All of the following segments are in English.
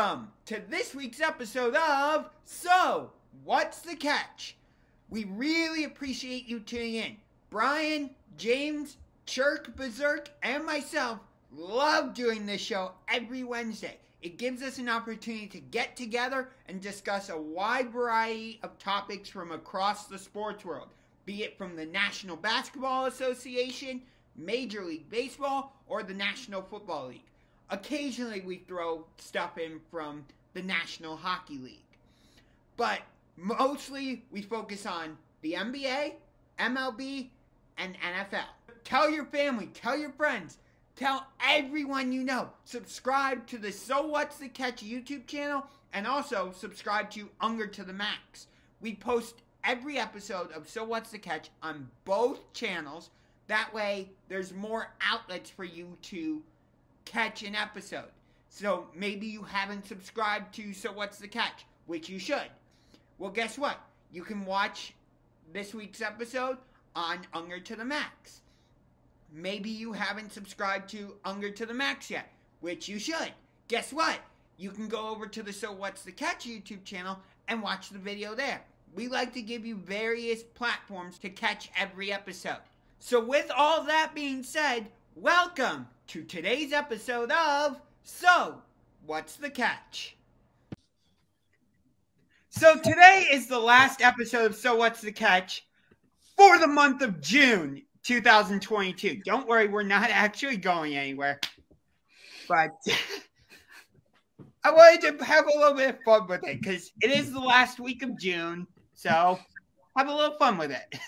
Welcome to this week's episode of So, What's the Catch? We really appreciate you tuning in. Bryan, James, Churk Berzerk, and myself love doing this show every Wednesday. It gives us an opportunity to get together and discuss a wide variety of topics from across the sports world, be it from the National Basketball Association, Major League Baseball, or the National Football League. Occasionally we throw stuff in from the National Hockey League. But mostly we focus on the NBA, MLB, and NFL. Tell your family, tell your friends, tell everyone you know. Subscribe to the So What's the Catch YouTube channel and also subscribe to Unger to the Max. We post every episode of So What's the Catch on both channels. That way there's more outlets for you to catch an episode. So maybe you haven't subscribed to So What's the Catch, which you should. Well, guess what? You can watch this week's episode on Unger to the Max. Maybe you haven't subscribed to Unger to the Max yet, which you should. Guess what? You can go over to the So What's the Catch YouTube channel and watch the video there. We like to give you various platforms to catch every episode. So with all that being said, welcome to today's episode of So What's the Catch? So today is the last episode of So What's the Catch for the month of June 2022. Don't worry, we're not actually going anywhere. But I wanted to have a little bit of fun with it because it is the last week of June. So have a little fun with it.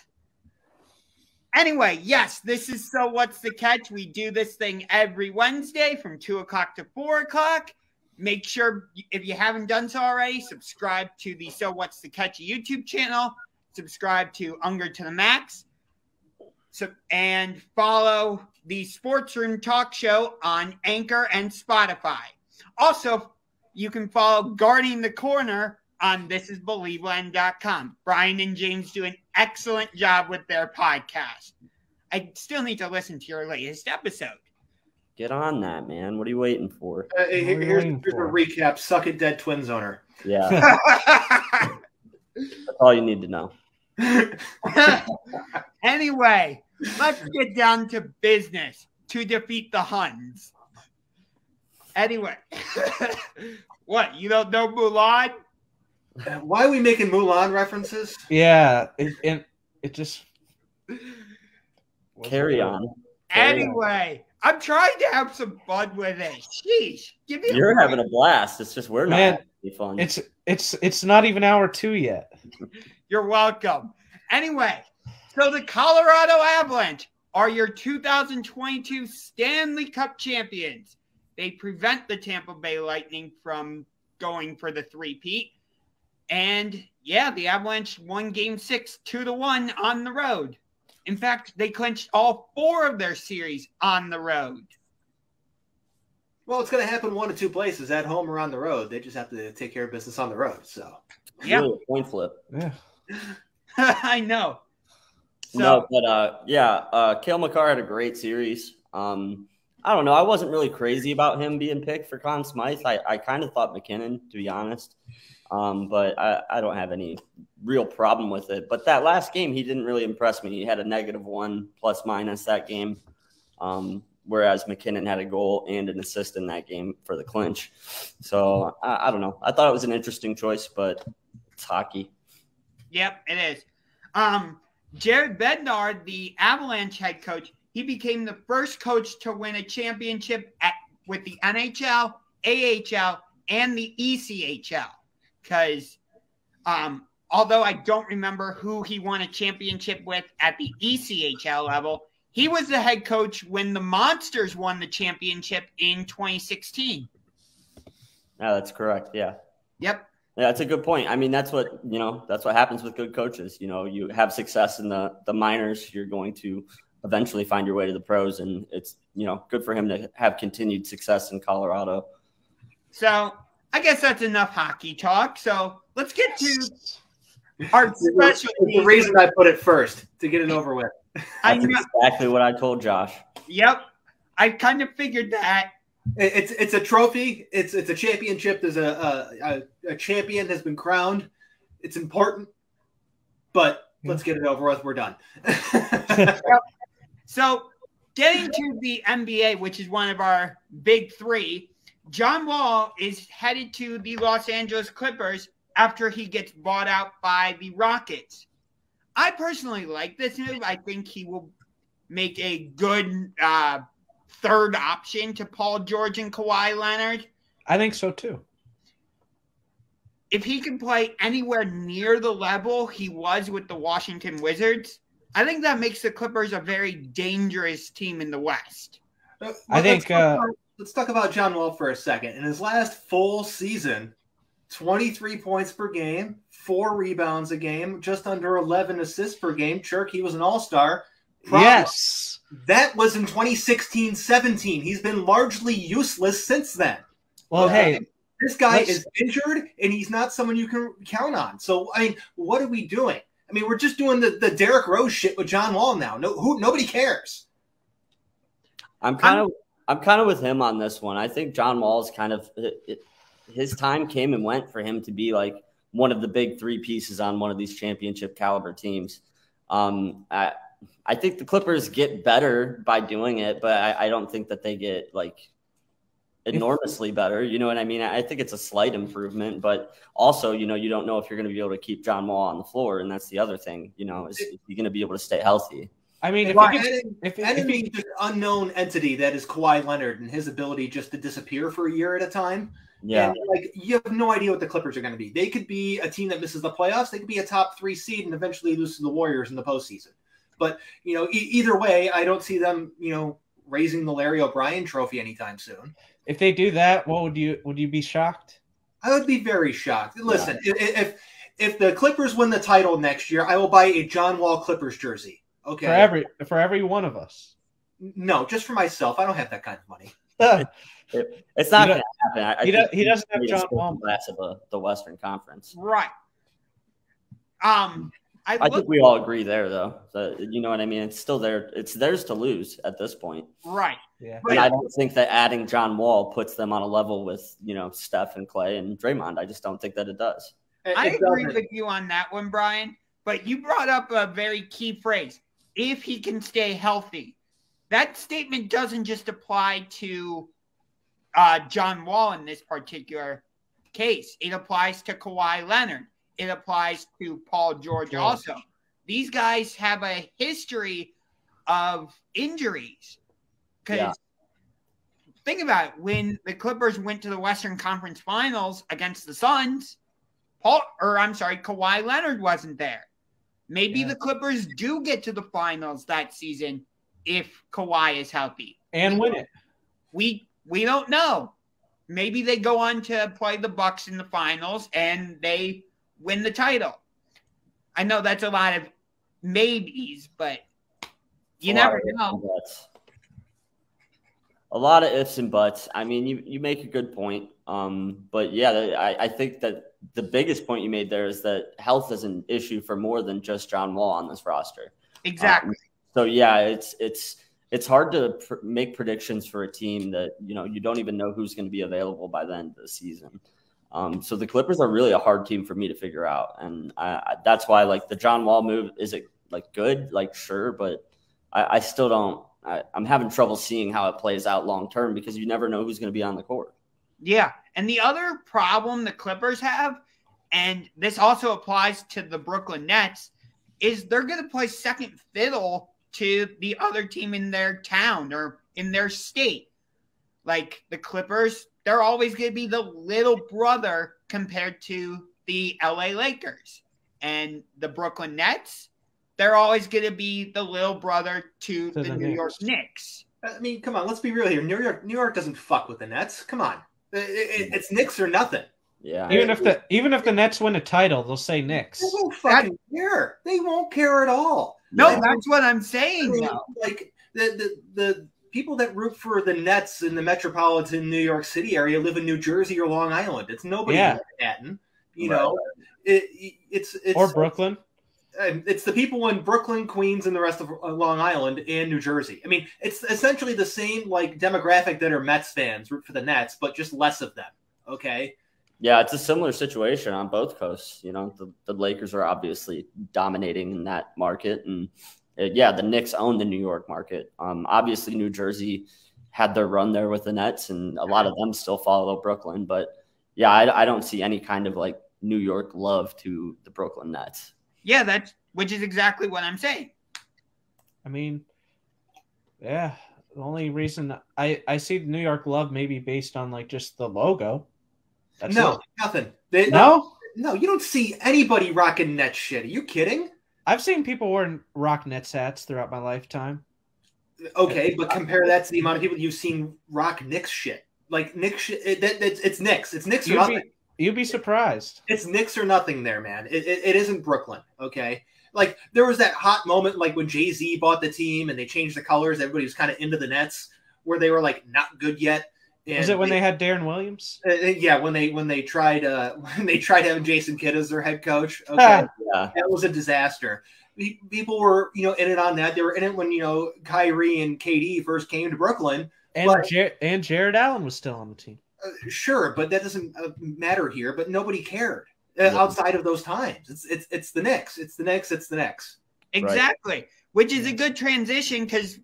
Anyway, yes, this is So What's the Catch? We do this thing every Wednesday from 2 o'clock to 4 o'clock. Make sure, if you haven't done so already, subscribe to the So What's the Catch YouTube channel. Subscribe to Unger to the Max. And follow the Sports Room Talk Show on Anchor and Spotify. Also, you can follow Guarding the Corner on thisisbelieveland.com. Bryan and James do an excellent job with their podcast. I still need to listen to your latest episode. Get on that, man. What are you waiting for? Here's a recap. Suck it, dead Twins owner. Yeah. That's all you need to know. Anyway, let's get down to business to defeat the Huns. Anyway. What, you don't know Mulan? Why are we making Mulan references? Yeah, it just carry on. Anyway, I'm trying to have some fun with it. Sheesh, You're having a blast. It's just we're not having fun. It's not even hour 2 yet. You're welcome. Anyway, so the Colorado Avalanche are your 2022 Stanley Cup champions. They prevent the Tampa Bay Lightning from going for the three-peat. And, yeah, the Avalanche won Game 6 2-1 on the road. In fact, they clinched all 4 of their series on the road. Well, it's going to happen one of two places, at home or on the road. They just have to take care of business on the road. So, yeah, really a coin flip. Yeah, I know. So, no, but Cale Makar had a great series. I don't know. I wasn't really crazy about him being picked for Conn Smythe. I kind of thought McKinnon, to be honest. But I don't have any real problem with it. But that last game, he didn't really impress me. He had a -1 ± that game, whereas McKinnon had a goal and an assist in that game for the clinch. So I don't know. I thought it was an interesting choice, but it's hockey. Yep, it is. Jared Bednar, the Avalanche head coach, he became the first coach to win a championship with the NHL, AHL, and the ECHL. Because although I don't remember who he won a championship with at the ECHL level, he was the head coach when the Monsters won the championship in 2016. Yeah, that's correct. Yeah. Yep. Yeah, that's a good point. I mean, that's what happens with good coaches. You have success in the minors, you're going to eventually find your way to the pros, and it's, good for him to have continued success in Colorado. So I guess that's enough hockey talk. So let's get to our special. The reason I put it first, to get it over with. That's exactly what I told Josh. Yep. I kind of figured that. It's a trophy. It's a championship. There's a champion has been crowned. It's important, but let's get it over with. We're done. So, getting to the NBA, which is one of our big three, John Wall is headed to the Los Angeles Clippers after he gets bought out by the Rockets. I personally like this move. I think he will make a good third option to Paul George and Kawhi Leonard. I think so too. If he can play anywhere near the level he was with the Washington Wizards, I think that makes the Clippers a very dangerous team in the West. I think let's talk about John Wall for a second. In his last full season, 23 points per game, 4 rebounds a game, just under 11 assists per game. Churk, he was an all-star. Yes. That was in 2016-17. He's been largely useless since then. Well, hey. This guy is injured, and he's not someone you can count on. So, I mean, what are we doing? I mean, we're just doing the Derrick Rose shit with John Wall now. Nobody cares. I'm kind of with him on this one. I think John Wall's kind of his time came and went for him to be like one of the big 3 pieces on one of these championship caliber teams. I think the Clippers get better by doing it, but I don't think that they get like enormously better. You know what I mean? I think it's a slight improvement, but also, you don't know if you're going to be able to keep John Wall on the floor. And that's the other thing, is he going to be able to stay healthy? I mean, if just unknown entity that is Kawhi Leonard and his ability just to disappear for a year at a time. Yeah. And, you have no idea what the Clippers are going to be. They could be a team that misses the playoffs. They could be a top 3 seed and eventually lose to the Warriors in the postseason. But, either way, I don't see them, raising the Larry O'Brien trophy anytime soon. If they do that, would you be shocked? I would be very shocked. Listen, if the Clippers win the title next year, I will buy a John Wall Clippers jersey. Okay. For every one of us. No, just for myself. I don't have that kind of money. It's not going to happen. He doesn't have John Wall class of the Western Conference. Right. I think we all agree there, though. You know what I mean? It's still there. It's theirs to lose at this point. Right. Yeah. And I don't think that adding John Wall puts them on a level with, Steph and Clay and Draymond. I just don't think that it does. I agree with you on that one, Brian. But you brought up a very key phrase. If he can stay healthy. That statement doesn't just apply to John Wall in this particular case. It applies to Kawhi Leonard. It applies to Paul George also. These guys have a history of injuries. Because think about it. When the Clippers went to the Western Conference Finals against the Suns, Kawhi Leonard wasn't there. Maybe the Clippers do get to the finals that season if Kawhi is healthy. And win it. We don't know. Maybe they go on to play the Bucks in the finals and they win the title. I know that's a lot of maybes, but you never know. A lot of ifs and buts. I mean, you make a good point. But yeah, I think that the biggest point you made there is that health is an issue for more than just John Wall on this roster. Exactly. So yeah, it's hard to make predictions for a team that, you don't even know who's going to be available by the end of the season. So the Clippers are really a hard team for me to figure out. And that's why, the John Wall move, is it, good? Sure, but I still don't. I'm having trouble seeing how it plays out long term because you never know who's going to be on the court. Yeah, and the other problem the Clippers have, and this also applies to the Brooklyn Nets, is they're going to play second fiddle to the other team in their town or in their state. Like the Clippers, they're always going to be the little brother compared to the LA Lakers. And the Brooklyn Nets, they're always going to be the little brother to the New York Knicks. I mean, come on, let's be real here. New York doesn't fuck with the Nets. Come on. It's Knicks or nothing. Yeah. Even if the Nets win a title, they'll say Knicks. They won't fucking care. They won't care at all. No, that's what I'm saying. The people that root for the Nets in the metropolitan New York City area live in New Jersey or Long Island. It's nobody in Manhattan. It's or Brooklyn. It's the people in Brooklyn, Queens, and the rest of Long Island and New Jersey. I mean, it's essentially the same like demographic that are Mets fans root for the Nets, but just less of them. Okay. Yeah, it's a similar situation on both coasts. You know, the Lakers are obviously dominating in that market, and the Knicks own the New York market. Obviously, New Jersey had their run there with the Nets, and a lot of them still follow Brooklyn. But yeah, I don't see any kind of like New York love to the Brooklyn Nets. Yeah, which is exactly what I'm saying. I mean, yeah, the only reason I see the New York love maybe based on like just the logo. That's nothing. No, you don't see anybody rocking Nets shit. Are you kidding? I've seen people wearing rock Nets hats throughout my lifetime. Okay, but compare that to the amount of people you've seen rock Knicks shit. Like Knicks shit, it's Knicks. It's Knicks or nothing. You'd be surprised. It's Knicks or nothing there, man. It isn't Brooklyn, okay? Like, there was that hot moment, like, when Jay-Z bought the team and they changed the colors. Everybody was kind of into the Nets, where they were, like, not good yet. And was it when they had Darren Williams? Yeah, when they tried having Jason Kidd as their head coach. Okay, that was a disaster. People were, in it on that. They were in it when, Kyrie and KD first came to Brooklyn. And Jared Allen was still on the team. Sure, but that doesn't matter here. But nobody cared outside of those times. It's the Knicks. It's the Knicks. It's the Knicks. Exactly, right. Which is a good transition because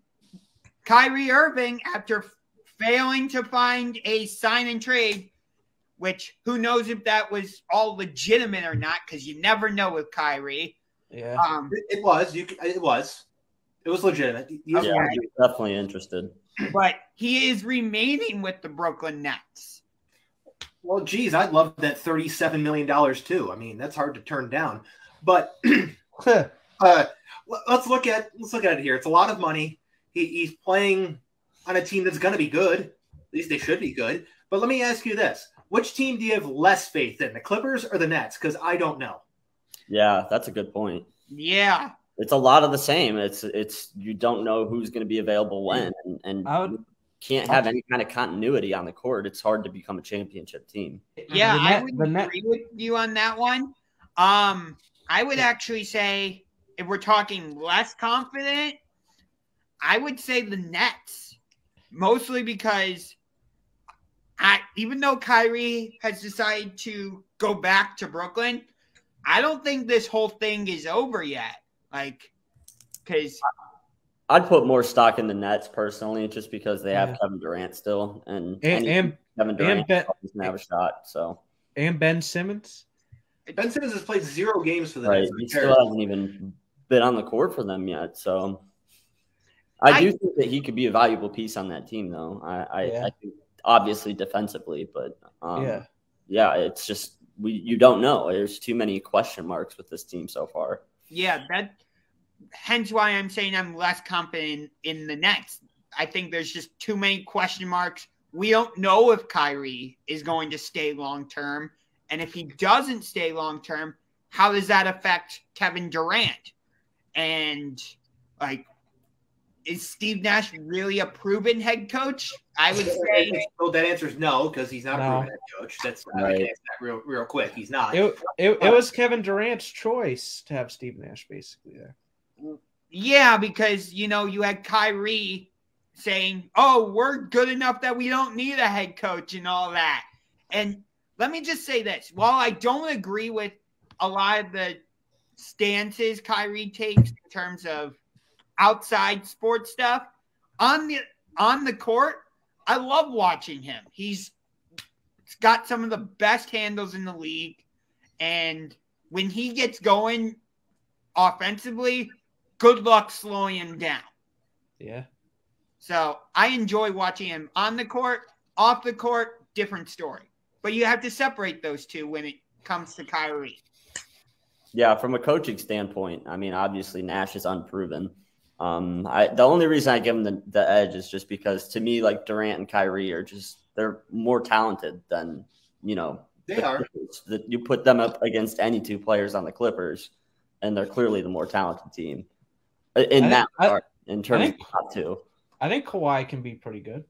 Kyrie Irving, after failing to find a sign and trade, which who knows if that was all legitimate or not, because you never know with Kyrie. Yeah, it was. It was legitimate. He was definitely interested. But he is remaining with the Brooklyn Nets. Well, geez, I'd love that $37 million too. I mean, that's hard to turn down. But let's look at it here. It's a lot of money. He's playing on a team that's going to be good. At least they should be good. But let me ask you this: which team do you have less faith in, the Clippers or the Nets? Because I don't know. Yeah, that's a good point. Yeah. It's a lot of the same. It's you don't know who's going to be available when, and you can't have any kind of continuity on the court. It's hard to become a championship team. Yeah, I would agree with you on that one. I would actually say, if we're talking less confident, I would say the Nets, mostly because even though Kyrie has decided to go back to Brooklyn, I don't think this whole thing is over yet. Like, because I'd put more stock in the Nets personally, just because they have Kevin Durant still, and Kevin Durant doesn't have a shot. So and Ben Simmons. Ben Simmons has played 0 games for the Nets. Right, he still hasn't even been on the court for them yet. So I do think that he could be a valuable piece on that team, though. I think obviously defensively, but it's just you don't know. There's too many question marks with this team so far. Yeah, hence why I'm saying I'm less confident in the Nets. I think there's just too many question marks. We don't know if Kyrie is going to stay long term. And if he doesn't stay long term, how does that affect Kevin Durant? And, like, is Steve Nash really a proven head coach? I would say. Well, that answer is no, because he's not a proven head coach. That's I can answer that real quick. He's not. It was Kevin Durant's choice to have Steve Nash basically there. Yeah, because, you had Kyrie saying, oh, we're good enough that we don't need a head coach and all that. And let me just say this. While I don't agree with a lot of the stances Kyrie takes in terms of outside sports stuff, on the court, I love watching him. He's got some of the best handles in the league. And when he gets going offensively, good luck slowing him down. Yeah. So I enjoy watching him on the court, off the court, different story. But you have to separate those two when it comes to Kyrie. Yeah, from a coaching standpoint, I mean, obviously Nash is unproven. The only reason I give him the edge is just because, to me, like, Durant and Kyrie they're more talented than, they are. You put them up against any two players on the Clippers, and they're clearly the more talented team in terms of top two. I think Kawhi can be pretty good.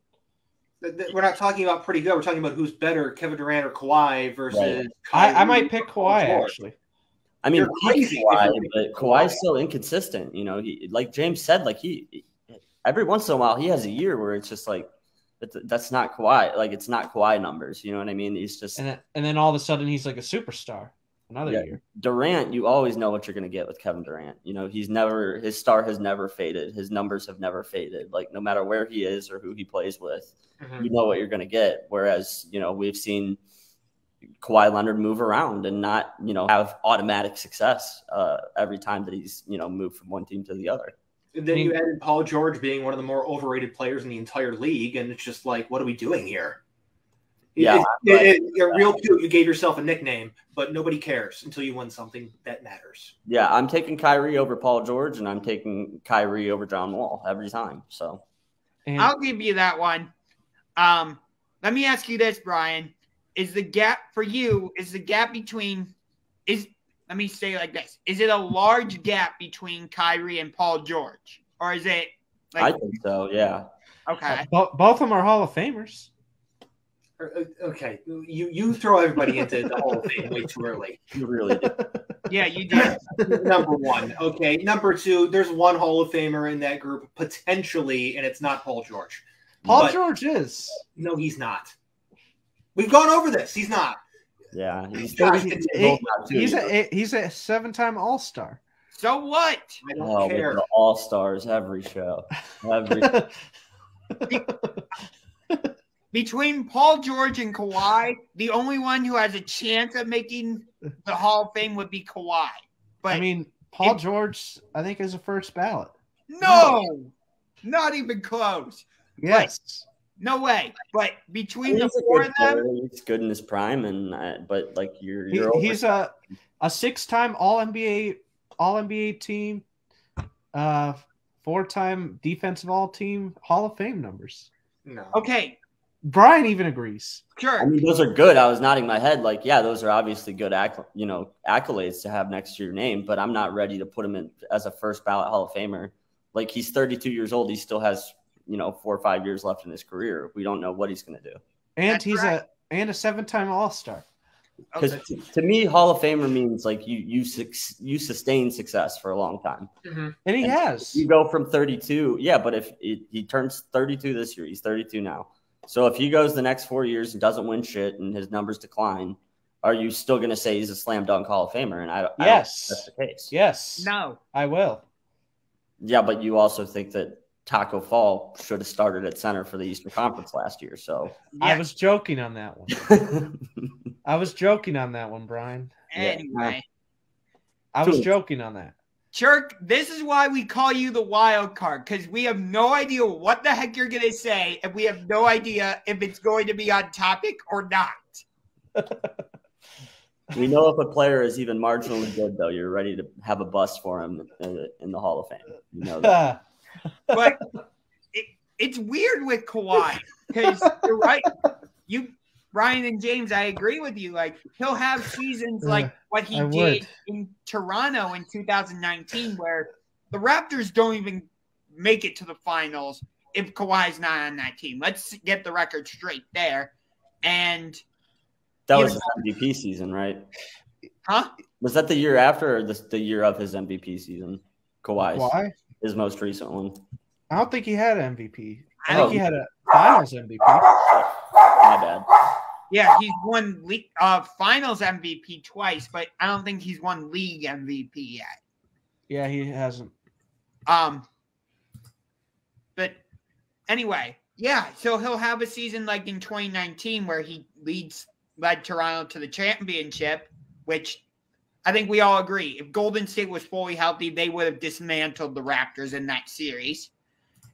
We're not talking about pretty good. We're talking about who's better, Kevin Durant or Kawhi versus. I might pick Kawhi, actually. I mean, They're crazy. Kawhi, but Kawhi's so inconsistent. You know, he, like James said, like he every once in a while he has a year where it's just like that's not Kawhi. Like it's not Kawhi numbers. You know what I mean? He's just and then all of a sudden he's like a superstar. Another year. Durant, you always know what you're going to get with Kevin Durant. You know, his star has never faded. His numbers have never faded. Like no matter where he is or who he plays with, you know what you're going to get. Whereas, you know, we've seen Kawhi Leonard move around and not, you know, have automatic success every time that he's, you know, moved from one team to the other. And then you added Paul George being one of the more overrated players in the entire league, and it's just like, what are we doing here? Yeah, you're real cute. You gave yourself a nickname, but nobody cares until you win something that matters. Yeah, I'm taking Kyrie over Paul George, and I'm taking Kyrie over John Wall every time. So I'll give you that one. Let me ask you this, Brian. Is the gap for you, let me say it like this. Is it a large gap between Kyrie and Paul George? Or is it like, I think so, yeah. Okay. Both of them are Hall of Famers. Okay, you throw everybody into the Hall of Fame way too early. You really do. Yeah, you did. Number one. Okay, number two, there's one Hall of Famer in that group, potentially, and it's not Paul George. Paul George is. No, he's not. We've gone over this. He's not. Yeah, he's a seven-time All-Star. So what? I don't care. The All-Stars every show. Between Paul George and Kawhi, the only one who has a chance of making the Hall of Fame would be Kawhi. But I mean, Paul George, I think, is a first ballot. No, not even close. Yes. But, no way. But between the four of them, he's good in his prime, and but like he's a six-time All-NBA team, four-time defensive All-Team Hall of Fame numbers. No. Okay. Brian even agrees. Sure. I mean, those are good. I was nodding my head like, yeah, those are obviously good, accolades to have next to your name, but I'm not ready to put him in as a first ballot Hall of Famer. Like he's 32 years old. He still has, 4 or 5 years left in his career. We don't know what he's going to do. And he's a seven-time All-Star. Because to me, Hall of Famer means like you sustain success for a long time. Mm-hmm. And he has. You go from 32. Yeah, but if he turns 32 this year, he's 32 now. So if he goes the next 4 years and doesn't win shit and his numbers decline, are you still going to say he's a slam dunk Hall of Famer? And I don't think that's the case. Yes. No. I will. Yeah, but you also think that Taco Fall should have started at center for the Eastern Conference last year. So yeah. I was joking on that one. Brian. Anyway. I was joking on that. Churk, this is why we call you the wild card, because we have no idea what the heck you're going to say, and we have no idea if it's going to be on topic or not. We know if a player is even marginally good, though, you're ready to have a bust for him in the Hall of Fame. You know that. But it's weird with Kawhi, because you're right. Ryan and James, I agree with you. Like, he'll have seasons like what he did in Toronto in 2019, where the Raptors don't even make it to the finals if Kawhi's not on that team. Let's get the record straight there. And that was his MVP season, right? Huh? Was that the year after or the year of his MVP season? Kawhi? His most recent one. I don't think he had an MVP. I think he had a finals MVP. My bad. Yeah, he's won finals MVP twice, but I don't think he's won league MVP yet. Yeah, he hasn't. But anyway, yeah, so he'll have a season like in 2019 where he led Toronto to the championship, which I think we all agree. If Golden State was fully healthy, they would have dismantled the Raptors in that series.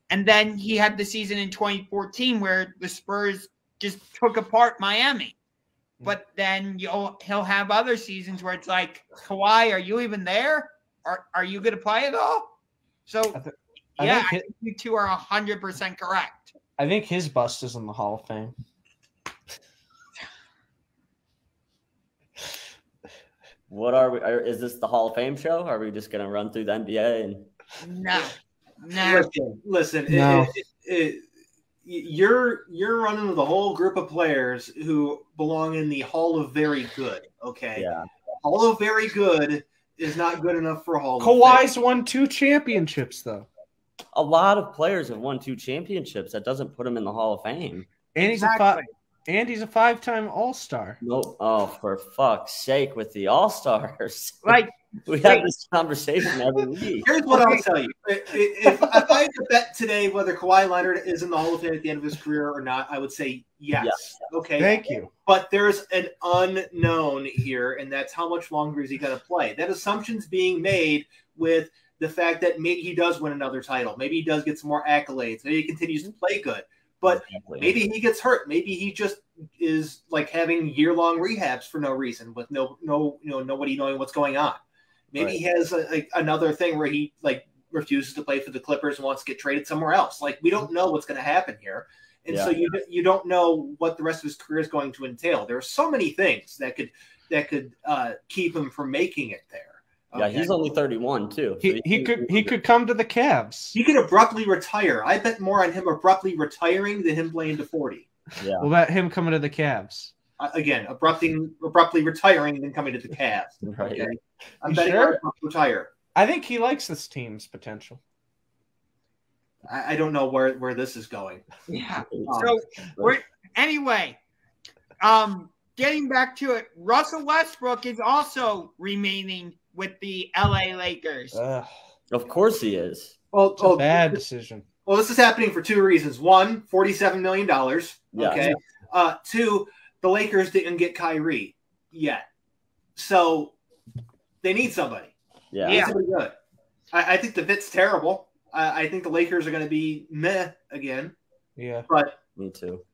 And then he had the season in 2014 where the Spurs just took apart Miami. But then he'll have other seasons where it's like, Kawhi, are you even there? Are you going to play at all? So, I think you two are 100% correct. I think his bust is in the Hall of Fame. What are we? Is this the Hall of Fame show? Are we just going to run through the NBA? No. Listen. No. You're running with a whole group of players who belong in the Hall of Very Good. Okay. Yeah. Hall of Very Good is not good enough for a Hall of Fame. Kawhi's won 2 championships, though. A lot of players have won 2 championships. That doesn't put him in the Hall of Fame. And he's a 5-time All-Star. Nope. Oh, for fuck's sake, with the All-Stars. Like, we have this conversation every week. Here's what I'll tell you. If I had to bet today whether Kawhi Leonard is in the Hall of Fame at the end of his career or not, I would say yes. Okay. Thank you. But there's an unknown here, and that's how much longer is he going to play. That assumption's being made with the fact that maybe he does win another title. Maybe he does get some more accolades. Maybe he continues to play good. But maybe he gets hurt. Maybe he just is like having year-long rehabs for no reason with nobody knowing what's going on. Maybe he has another thing where he like refuses to play for the Clippers and wants to get traded somewhere else. Like, we don't know what's going to happen here. And so you don't know what the rest of his career is going to entail. There are so many things that could keep him from making it there. Okay? Yeah, he's only 31 too. He could come to the Cavs. He could abruptly retire. I bet more on him abruptly retiring than him playing to 40. Yeah. What about him coming to the Cavs? Again, abruptly retiring and then coming to the Cavs. Right. Okay? I'm betting on him retire. I think he likes this team's potential. I don't know where this is going. Yeah. So anyway, getting back to it, Russell Westbrook is also remaining with the LA Lakers. Of course he is. Well, bad decision. Well, this is happening for 2 reasons. One, $47 million. Okay. Yeah. 2, the Lakers didn't get Kyrie yet. So they need somebody. Yeah. They need somebody good. I think the fit's terrible. I think the Lakers are going to be meh again. Yeah. But Me too.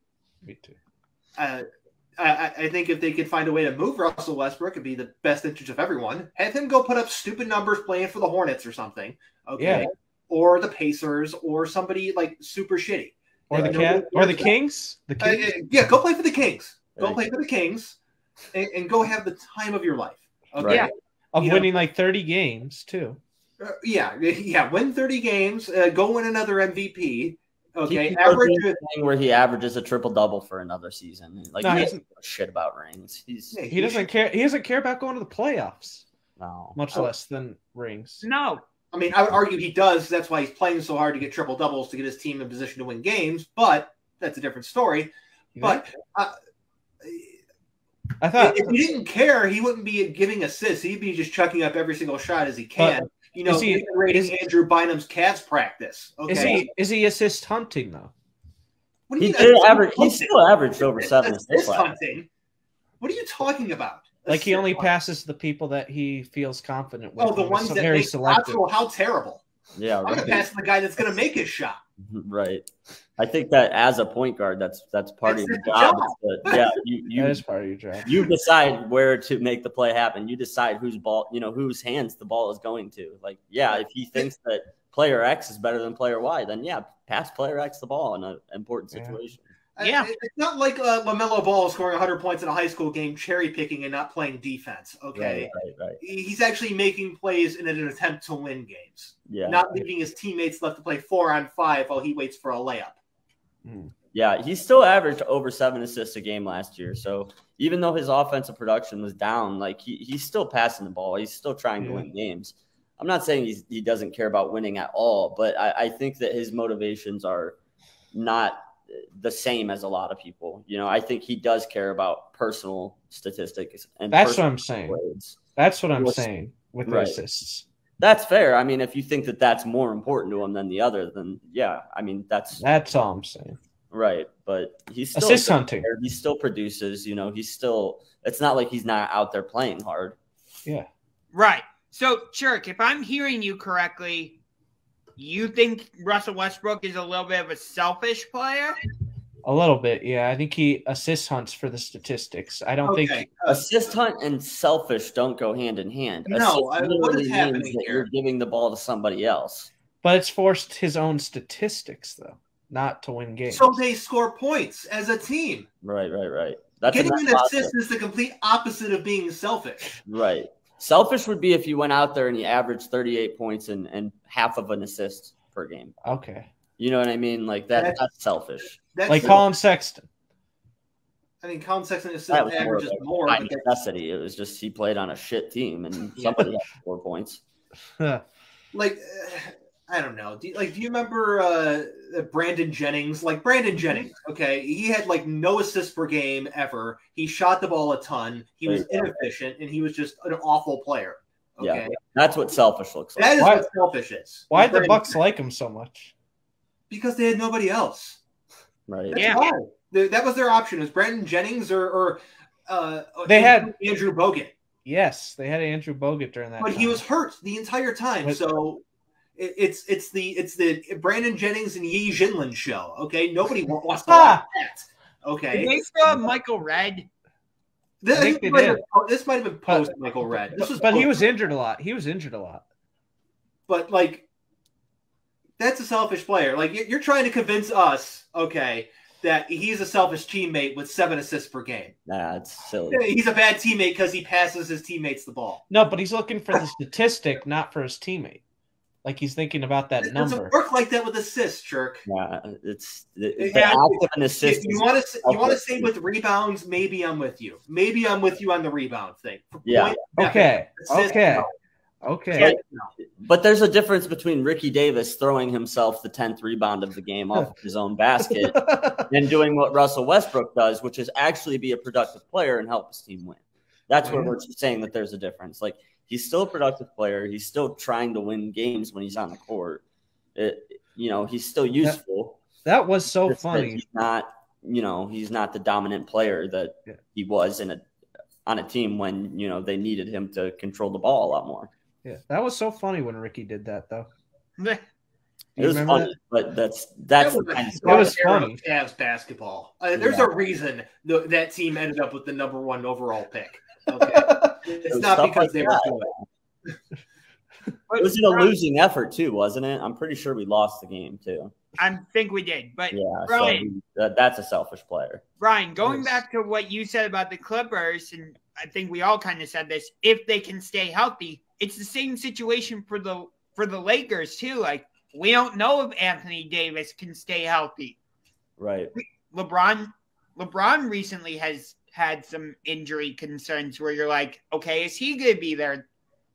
I think if they could find a way to move Russell Westbrook, it'd be the best interest of everyone. Have him go put up stupid numbers playing for the Hornets or something. Okay. Yeah. Or the Pacers or somebody like super shitty. Or the Kings. The Kings. Yeah, go play for the Kings. Go play for the Kings and go have the time of your life. Okay. Yeah. Of winning like 30 games too. Win 30 games. Go win another MVP. Okay, average thing where he averages a triple-double for another season. Like, he doesn't give a shit about rings. He doesn't care. He doesn't care about going to the playoffs. No, much less than rings. No. I mean, I would argue he does. That's why he's playing so hard to get triple doubles to get his team in position to win games. But that's a different story. But I thought if he didn't care, he wouldn't be giving assists. He'd be just chucking up every single shot as he can. Rating Andrew Bynum's Cavs practice. Okay. Is he assist hunting though? What do you mean? He still averaged over 7 assists. Hunting. What are you talking about? Like, he only passes the people that he feels confident with. Oh, the ones that very make selective. How terrible. Yeah, right. I'm going to pass the guy that's going to make his shot. Right. I think that as a point guard, that's part of your job. But yeah, that is part of your job. You decide where to make the play happen. You decide whose hands the ball is going to. Like, yeah, if he thinks that player X is better than player Y, then yeah, pass player X the ball in an important situation. Yeah. It's not like LaMelo Ball scoring 100 points in a high school game, cherry picking and not playing defense. Okay. Right. He's actually making plays in an attempt to win games. Yeah. Not leaving his teammates left to play 4-on-5 while he waits for a layup. Yeah, he still averaged over 7 assists a game last year. So even though his offensive production was down, like he's still passing the ball. He's still trying to win games. I'm not saying he doesn't care about winning at all, but I think that his motivations are not the same as a lot of people. I think he does care about personal statistics. And that's what I'm saying. Grades. That's what I'm saying with the assists. That's fair. I mean, if you think that that's more important to him than the other, then yeah, I mean, that's all I'm saying. Right. But he's still assist hunting. He still produces, he's still, it's not like he's not out there playing hard. Yeah. Right. So, Churk, if I'm hearing you correctly, you think Russell Westbrook is a little bit of a selfish player? A little bit, yeah. I think he assist hunts for the statistics. I don't think assist hunt and selfish don't go hand in hand. No, what is happening means that here? you're giving the ball to somebody else. But it's forced his own statistics, though, not to win games. So they score points as a team. Right. That's getting an assist is the complete opposite of being selfish. Right. Selfish would be if you went out there and you averaged 38 points and half of an assist per game. Okay. You know what I mean? Like that's selfish. Like Colin Sexton. I mean, Colin Sexton is That was more averages of a more. by But necessity. It was just he played on a shit team, and somebody had to score points. like, I don't know. Do you remember Brandon Jennings? Like Brandon Jennings, okay, he had like no assists per game ever. He shot the ball a ton. He was inefficient, and he was just an awful player. Okay, yeah, that's what selfish looks like. That is what selfish is. Why did the Bucks like him so much? Because they had nobody else. Right. That's why. That was their option. It was Brandon Jennings or they had Andrew Bogut. Yes, they had Andrew Bogut during that. But time. he was hurt the entire time. So it's the Brandon Jennings and Yi Jinlin show. Okay, nobody wants to watch that. Okay, did they still have Michael Redd? This might have been post Michael Redd. But he was injured a lot. But like, that's a selfish player. Like you're trying to convince us, okay, that he's a selfish teammate with 7 assists per game. Nah, it's silly. He's a bad teammate because he passes his teammates the ball. No, but he's looking for the statistic, not for his teammate. Like he's thinking about that number. It doesn't work like that with assists, Churk. Yeah, it's active and assist. You want to say with rebounds? Maybe I'm with you. Maybe I'm with you on the rebound thing. Yeah. Okay. But there's a difference between Ricky Davis throwing himself the 10th rebound of the game off of his own basket and doing what Russell Westbrook does, which is actually be a productive player and help his team win. That's where we're saying that there's a difference. Like, he's still a productive player. He's still trying to win games when he's on the court. He's still useful. That was so funny. He's not the dominant player that he was on a team when, they needed him to control the ball a lot more. Yeah, that was so funny when Ricky did that, though. It was funny, but that's the kind of it was funny. Cavs basketball. There's a reason that team ended up with the number 1 overall pick. Okay. It's not because they were good. It was a losing effort too, wasn't it? I'm pretty sure we lost the game too. I think we did, but Bryan, so that's a selfish player. Bryan, going back to what you said about the Clippers, and I think we all kind of said this, if they can stay healthy, it's the same situation for the Lakers too. Like, we don't know if Anthony Davis can stay healthy. Right. LeBron recently has had some injury concerns where you're like, okay, is he going to be there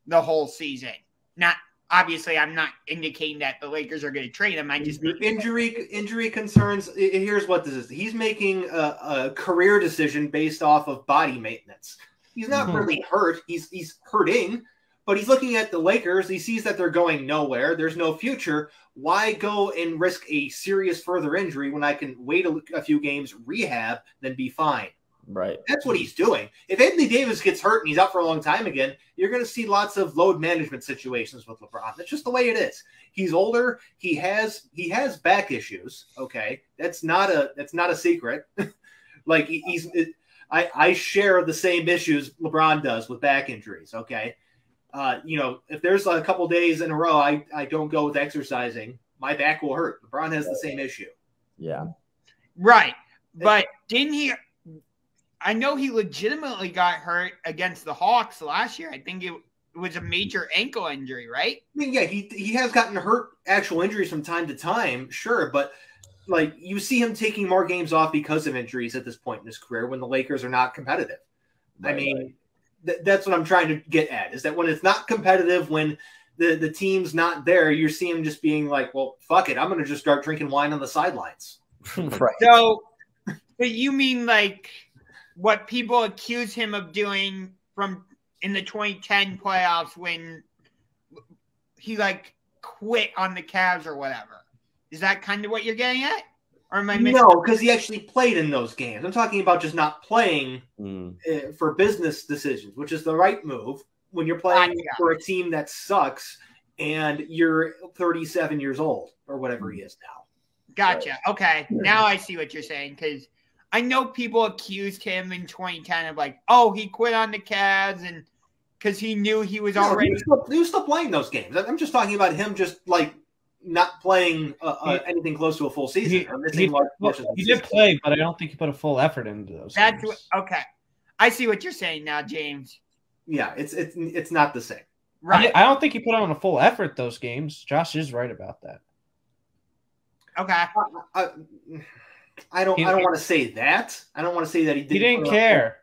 the whole season? Not obviously, I'm not indicating that the Lakers are going to trade him. I just injury concerns. Here's what this is: he's making a career decision based off of body maintenance. He's not really hurt. He's hurting, but he's looking at the Lakers. He sees that they're going nowhere. There's no future. Why go and risk a serious further injury when I can wait a few games, rehab, then be fine? Right. That's what he's doing. If Anthony Davis gets hurt and he's out for a long time again, you're going to see lots of load management situations with LeBron. That's just the way it is. He's older. He has back issues. Okay, that's not a secret. Like I share the same issues LeBron does with back injuries. Okay, if there's a couple days in a row I don't go with exercising, my back will hurt. LeBron has the same issue. Yeah. Right, but didn't he? I know he legitimately got hurt against the Hawks last year. I think it was a major ankle injury, right? I mean, yeah, he has gotten hurt, actual injuries from time to time, sure, but like you see him taking more games off because of injuries at this point in his career when the Lakers are not competitive. Right, I mean, that's what I'm trying to get at, is that when it's not competitive, when the team's not there, you're seeing him just being like, well, fuck it, I'm going to just start drinking wine on the sidelines. Right. So, but you mean like what people accuse him of doing from in the 2010 playoffs when he like quit on the Cavs or whatever? Is that kind of what you're getting at? Or am I missing? No, because he actually played in those games. I'm talking about just not playing for business decisions, which is the right move when you're playing for a team that sucks and you're 37 years old or whatever he is now. Gotcha. Okay. Now I see what you're saying, because I know people accused him in 2010 of like, oh, he quit on the Cavs and because he knew he was already. He was still playing those games. I'm just talking about him just like not playing anything close to a full season. He did play, but I don't think he put a full effort into those. Okay. I see what you're saying now, James. Yeah, it's not the same. Right. I don't think he put on a full effort those games. Josh is right about that. Okay. I don't want to say that. I don't want to say that he didn't care.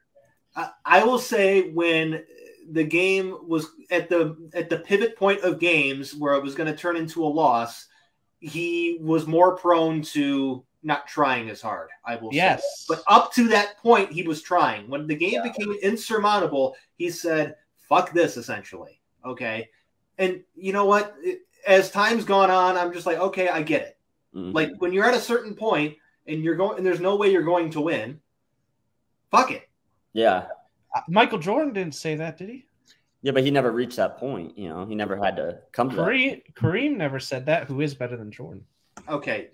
I will say when the game was at the pivot point of games where it was going to turn into a loss, he was more prone to not trying as hard, I will say. But up to that point, he was trying. When the game became insurmountable, he said, fuck this, essentially. Okay? And you know what? As time's gone on, I'm just like, okay, I get it. Mm-hmm. Like, when you're at a certain point and there's no way you're going to win, fuck it. Yeah. Michael Jordan didn't say that, did he? Yeah, but he never reached that point. You know, he never had to come to that. Kareem never said that. Who is better than Jordan? Okay.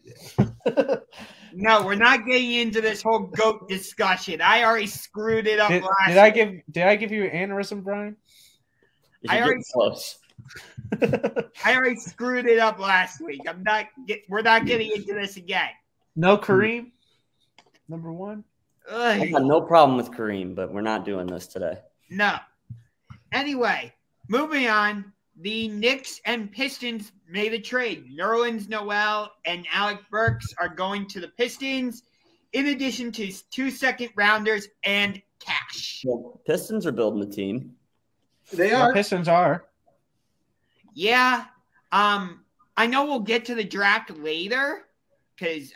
No, we're not getting into this whole GOAT discussion. I already screwed it up last week. Did I give you an aneurysm, Brian? I already screwed it up last week. We're not getting into this again. No Kareem? Number one? I got no problem with Kareem, but we're not doing this today. No. Anyway, moving on. The Knicks and Pistons made a trade. Nerlens Noel and Alec Burks are going to the Pistons, in addition to 2 second-rounders and cash. Well, Pistons are building a team. They are. The Pistons are. Yeah. I know we'll get to the draft later because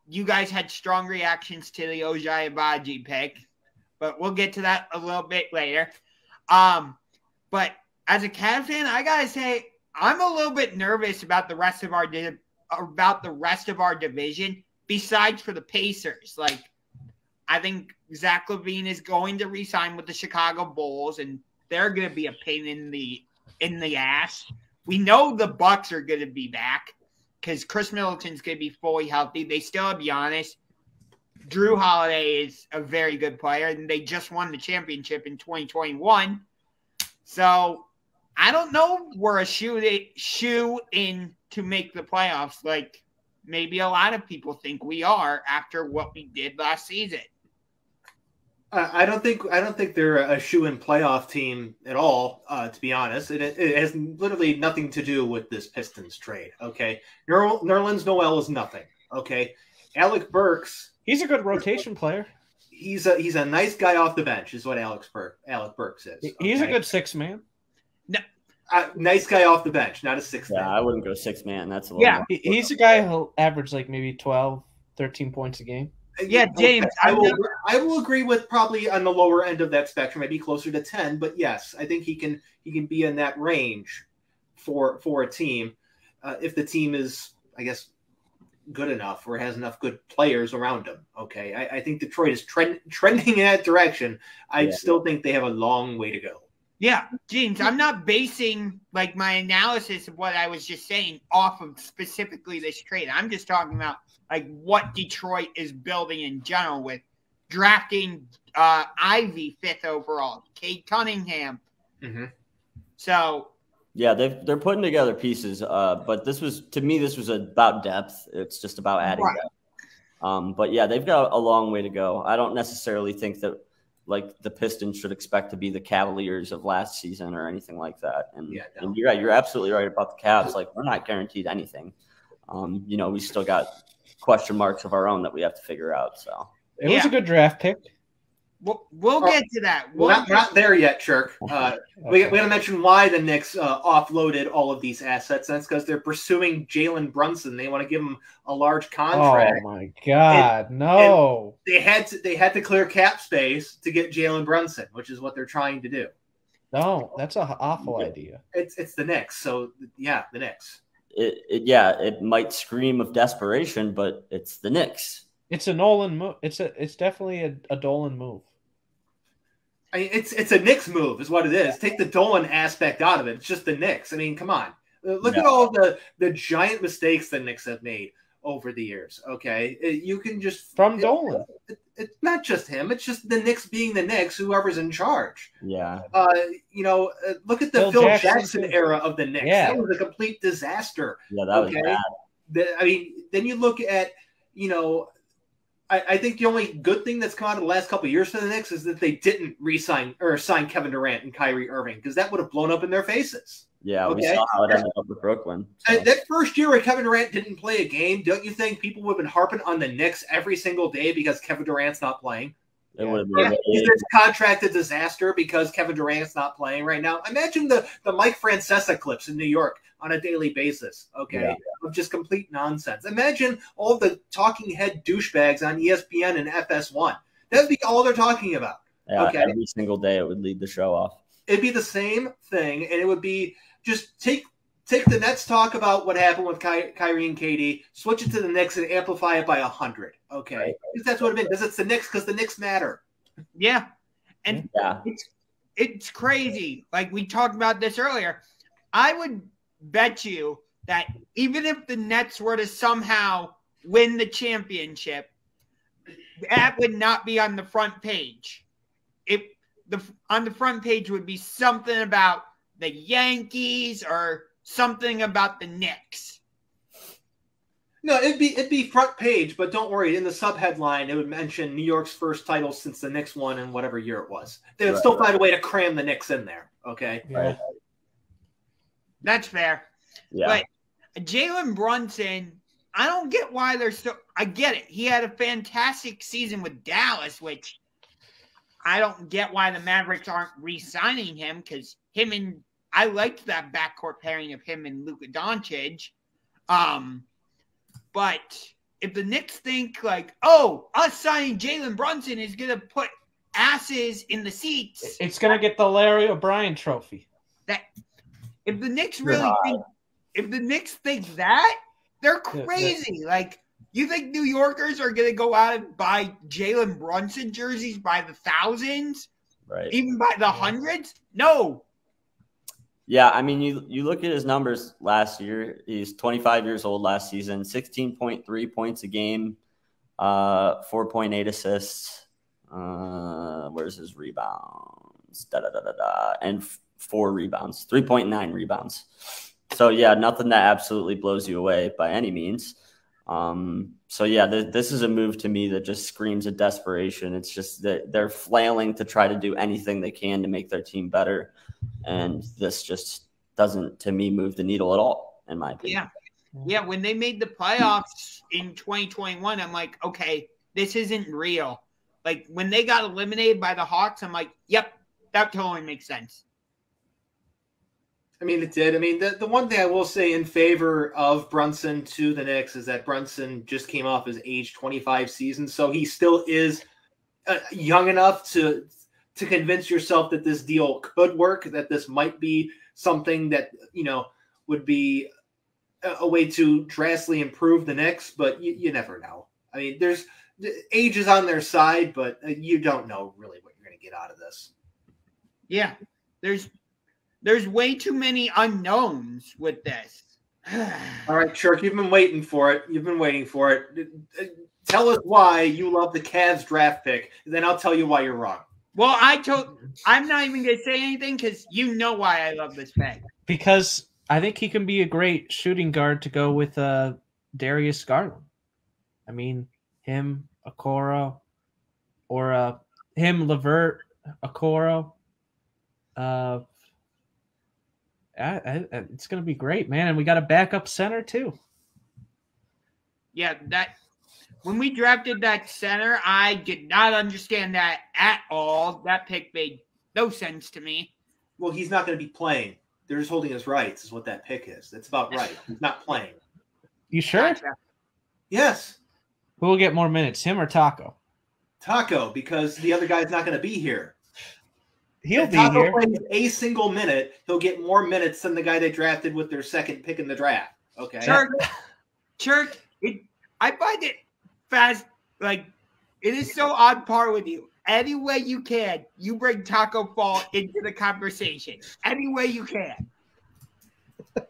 you guys had strong reactions to the Ojai Abaji pick, but we'll get to that a little bit later. But as a Cavs fan, I gotta say I'm a little bit nervous about the rest of our division. Besides for the Pacers, like I think Zach LaVine is going to re-sign with the Chicago Bulls, and they're going to be a pain in the ass. We know the Bucks are going to be back because Chris Middleton's going to be fully healthy. They still have Giannis. Drew Holiday is a very good player, and they just won the championship in 2021. So I don't know we're a shoe in to make the playoffs like maybe a lot of people think we are after what we did last season. I don't think they're a shoe-in playoff team at all, to be honest. It has literally nothing to do with this Pistons trade, okay? Nerlens Noel is nothing, okay? Alec Burks... He's a good rotation player. He's a nice guy off the bench is what Alec Burks is. Okay? He's a good six man. No. Nice guy off the bench, not a six man. Yeah, I wouldn't go six man. That's a little more. He's a guy who'll average like maybe 12, 13 points a game. Yeah, James, I will agree with probably on the lower end of that spectrum, maybe closer to 10. But yes, I think he can be in that range for a team if the team is, I guess, good enough or has enough good players around him. Okay, I think Detroit is trending in that direction. I still think they have a long way to go. Yeah, James, I'm not basing like my analysis of what I was just saying off of specifically this trade. I'm just talking about like what Detroit is building in general with drafting Ivy 5th overall, Cade Cunningham. Mm-hmm. So yeah, they're putting together pieces, but this was about depth. It's just about adding depth. But yeah, they've got a long way to go. I don't necessarily think that like the Pistons should expect to be the Cavaliers of last season or anything like that. And you're absolutely right about the Cavs. Like we're not guaranteed anything. We still got question marks of our own that we have to figure out. So it was a good draft pick. We'll get to that. We're not there yet, Churk. We got to mention why the Knicks offloaded all of these assets. That's because they're pursuing Jalen Brunson. They want to give him a large contract. Oh my God, no! And they had to clear cap space to get Jalen Brunson, which is what they're trying to do. No, that's an awful idea. It's the Knicks. So yeah, the Knicks. It might scream of desperation, but it's the Knicks. It's a Nolan move. It's definitely a Dolan move. I mean, it's a Knicks move, is what it is. Take the Dolan aspect out of it. It's just the Knicks. I mean, come on. Look at all the giant mistakes the Knicks have made over the years. Okay, you can just Dolan. It's not just him. It's just the Knicks being the Knicks. Whoever's in charge. Yeah. Look at the Phil Jackson era of the Knicks. Yeah. That was a complete disaster. Yeah, that was bad. Then you look at I think the only good thing that's come out of the last couple of years for the Knicks is that they didn't re-sign or sign Kevin Durant and Kyrie Irving because that would have blown up in their faces. Yeah, we Okay. saw how it ended up with Brooklyn. So. That first year where Kevin Durant didn't play a game, don't you think people would have been harping on the Knicks every single day because Kevin Durant's not playing? It would Yeah. have Is this contract a disaster because Kevin Durant's not playing right now? Imagine the Mike Francesa clips in New York on a daily basis, okay, of just complete nonsense. Imagine all the talking head douchebags on ESPN and FS1. That would be all they're talking about. Yeah, okay? Every single day it would lead the show off. It'd be the same thing, and it would be just take the Nets talk about what happened with Kyrie and KD, switch it to the Knicks, and amplify it by 100. Okay, Right. because that's what it means. Because it's the Knicks, because the Knicks matter. Yeah, and it's crazy. Like we talked about this earlier. I would bet you that even if the Nets were to somehow win the championship, that would not be on the front page. On the front page would be something about the Yankees or something about the Knicks. No, it'd be front page, but don't worry. In the sub headline, it would mention New York's first title since the Knicks won in whatever year it was. They would still find a way to cram the Knicks in there. Okay, Yeah. That's fair. Yeah. But Jalen Brunson, I don't get why they're so. I get it. He had a fantastic season with Dallas, which I don't get why the Mavericks aren't re-signing him because I liked that backcourt pairing of him and Luka Doncic. But if the Knicks think like, oh, us signing Jalen Brunson is going to put asses in the seats. It's going to get the Larry O'Brien trophy. If the Knicks think that, they're crazy. Yeah. Like, you think New Yorkers are going to go out and buy Jalen Brunson jerseys by the thousands? Right. Even by the hundreds? No. Yeah, I mean, you look at his numbers last year. He's 25 years old last season, 16.3 points a game, 4.8 assists. Where's his rebounds? And 4 rebounds, 3.9 rebounds. So, yeah, nothing that absolutely blows you away by any means. So, yeah, this is a move to me that just screams of desperation. It's just that they're flailing to try to do anything they can to make their team better. And this just doesn't, to me, move the needle at all, in my opinion. Yeah, when they made the playoffs in 2021, I'm like, okay, this isn't real. Like, when they got eliminated by the Hawks, I'm like, yep, that totally makes sense. I mean, it did. I mean, the one thing I will say in favor of Brunson to the Knicks is that Brunson just came off his age 25 season, so he still is young enough to convince yourself that this deal could work, that this might be something that, would be a way to drastically improve the Knicks, but you never know. I mean, age is on their side, but you don't know really what you're going to get out of this. Yeah, there's way too many unknowns with this. All right, Churk, you've been waiting for it. Tell us why you love the Cavs draft pick, then I'll tell you why you're wrong. Well, I'm not even going to say anything because you know why I love this pick. Because I think he can be a great shooting guard to go with Darius Garland. I mean, him, Okoro, or him, Levert, Okoro. It's going to be great, man. And we got a backup center, too. Yeah, when we drafted that center, I did not understand that at all. That pick made no sense to me. Well, he's not going to be playing. They're just holding his rights is what that pick is. That's about right. He's not playing. You sure? Gotcha. Yes. Who will get more minutes, him or Taco? Taco, because the other guy's not going to be here. He'll be Taco here. plays a single minute, he'll get more minutes than the guy they drafted with their second pick in the draft. Okay. Churk, I find it fast. Like, it is so on par with you. Any way you can, you bring Taco Fall into the conversation. Any way you can.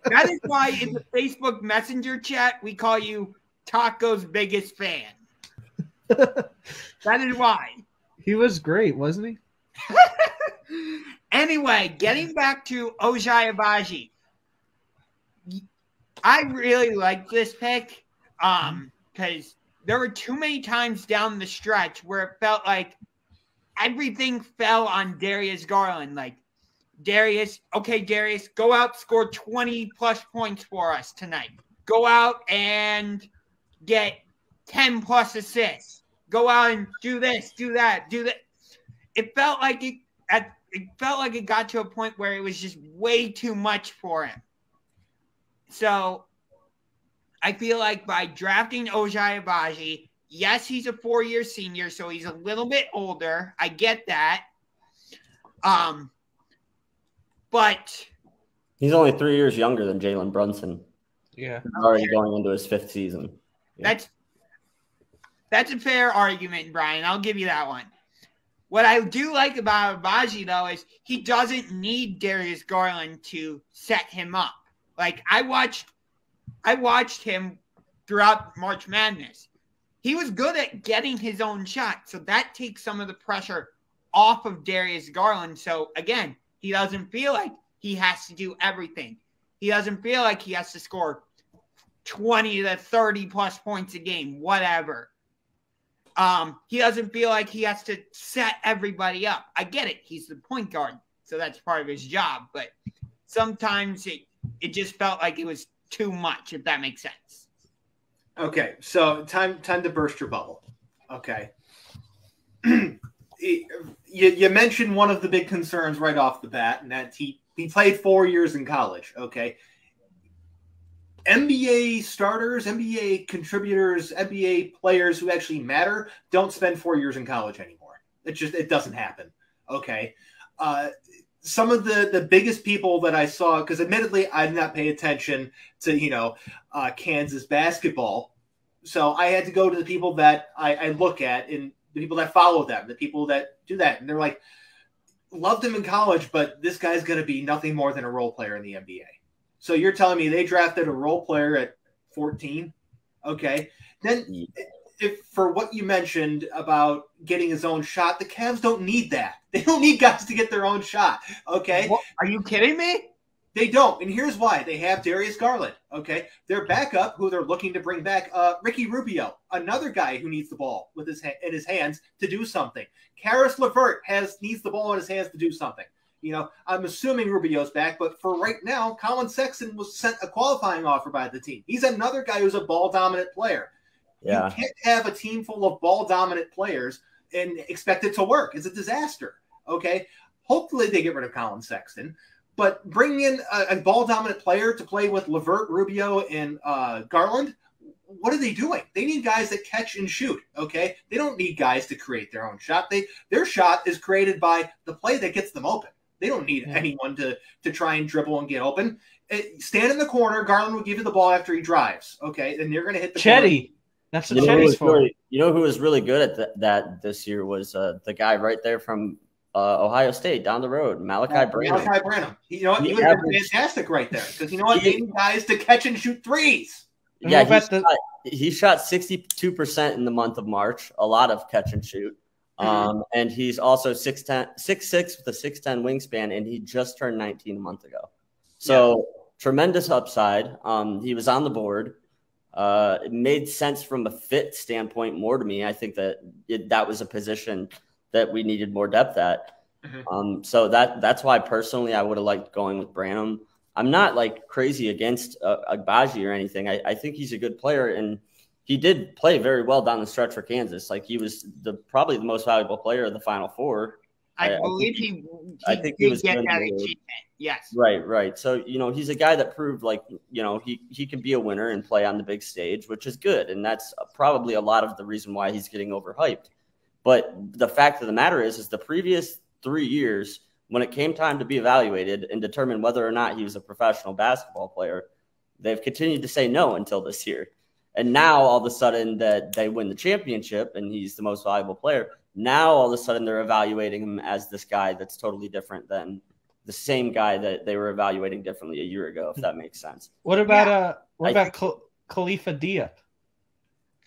That is why in the Facebook Messenger chat, we call you Taco's biggest fan. That is why. He was great, wasn't he? Anyway, getting back to Ojai Abaji. I really like this pick because there were too many times down the stretch where it felt like everything fell on Darius Garland. Like, Darius, okay, Darius, go out, score 20-plus points for us tonight. Go out and get 10-plus assists. Go out and do this, do that, do that. It felt like it got to a point where it was just way too much for him. So I feel like by drafting Ojai Abaji, yes, he's a 4-year senior, so he's a little bit older. I get that. But he's only 3 years younger than Jalen Brunson. Yeah. He's already going into his 5th season. Yeah. That's a fair argument, Brian. I'll give you that one. What I do like about Abaji, though, is he doesn't need Darius Garland to set him up. Like, I watched him throughout March Madness. He was good at getting his own shot, so that takes some of the pressure off of Darius Garland. So, again, he doesn't feel like he has to do everything. He doesn't feel like he has to score 20 to 30-plus points a game, whatever. He doesn't feel like he has to set everybody up. I get it. He's the point guard, so that's part of his job. But sometimes it just felt like it was too much, if that makes sense. Okay, so time to burst your bubble. Okay. You mentioned one of the big concerns right off the bat, and that he played 4 years in college. Okay. NBA starters, NBA contributors, NBA players who actually matter don't spend 4 years in college anymore. It doesn't happen. Okay. Some of the biggest people that I saw, because admittedly I did not pay attention to, Kansas basketball. So I had to go to the people that I look at and the people that follow them, the people that do that. And they're like, loved him in college, but this guy's going to be nothing more than a role player in the NBA. So you're telling me they drafted a role player at 14? Okay. Then if for what you mentioned about getting his own shot, the Cavs don't need that. They don't need guys to get their own shot. Okay. What? Are you kidding me? They don't. And here's why. They have Darius Garland. Okay. Their backup, who they're looking to bring back, Ricky Rubio, another guy who needs the ball with in his hands to do something. Karis LeVert needs the ball in his hands to do something. I'm assuming Rubio's back, but for right now, Colin Sexton was sent a qualifying offer by the team. He's another guy who's a ball-dominant player. Yeah. You can't have a team full of ball-dominant players and expect it to work. It's a disaster, okay? Hopefully they get rid of Colin Sexton, but bring in a ball-dominant player to play with LeVert, Rubio, and Garland. What are they doing? They need guys that catch and shoot, okay? They don't need guys to create their own shot. Their shot is created by the play that gets them open. They don't need anyone to try and dribble and get open. Stand in the corner. Garland will give you the ball after he drives. Okay, and you're going to hit the Chetty. Corner. That's what Chetty's for. You know who was really good at that this year was the guy right there from Ohio State down the road, Malachi Branham. Malachi Branham. He would have been fantastic right there because you know what? They need guys to catch and shoot threes. Yeah, he shot 62% in the month of March. A lot of catch and shoot. And he's also 6'6" with a 6'10" wingspan, and he just turned 19 a month ago. So tremendous upside. He was on the board. It made sense from a fit standpoint more to me. I think that was a position that we needed more depth at. So that's why personally I would have liked going with Branham. I'm not like crazy against Agbaji or anything. I think he's a good player, and he did play very well down the stretch for Kansas. Like he was probably the most valuable player of the Final Four. I believe he was get that achievement. Yes. Right. So, he's a guy that proved he can be a winner and play on the big stage, which is good. And that's probably a lot of the reason why he's getting overhyped. But the fact of the matter is the previous 3 years, when it came time to be evaluated and determine whether or not he was a professional basketball player, they've continued to say no until this year. And now all of a sudden that they win the championship and he's the most valuable player, now all of a sudden they're evaluating him as this guy that's totally different than the same guy that they were evaluating differently a year ago, if that makes sense. What about Khalifa Diop?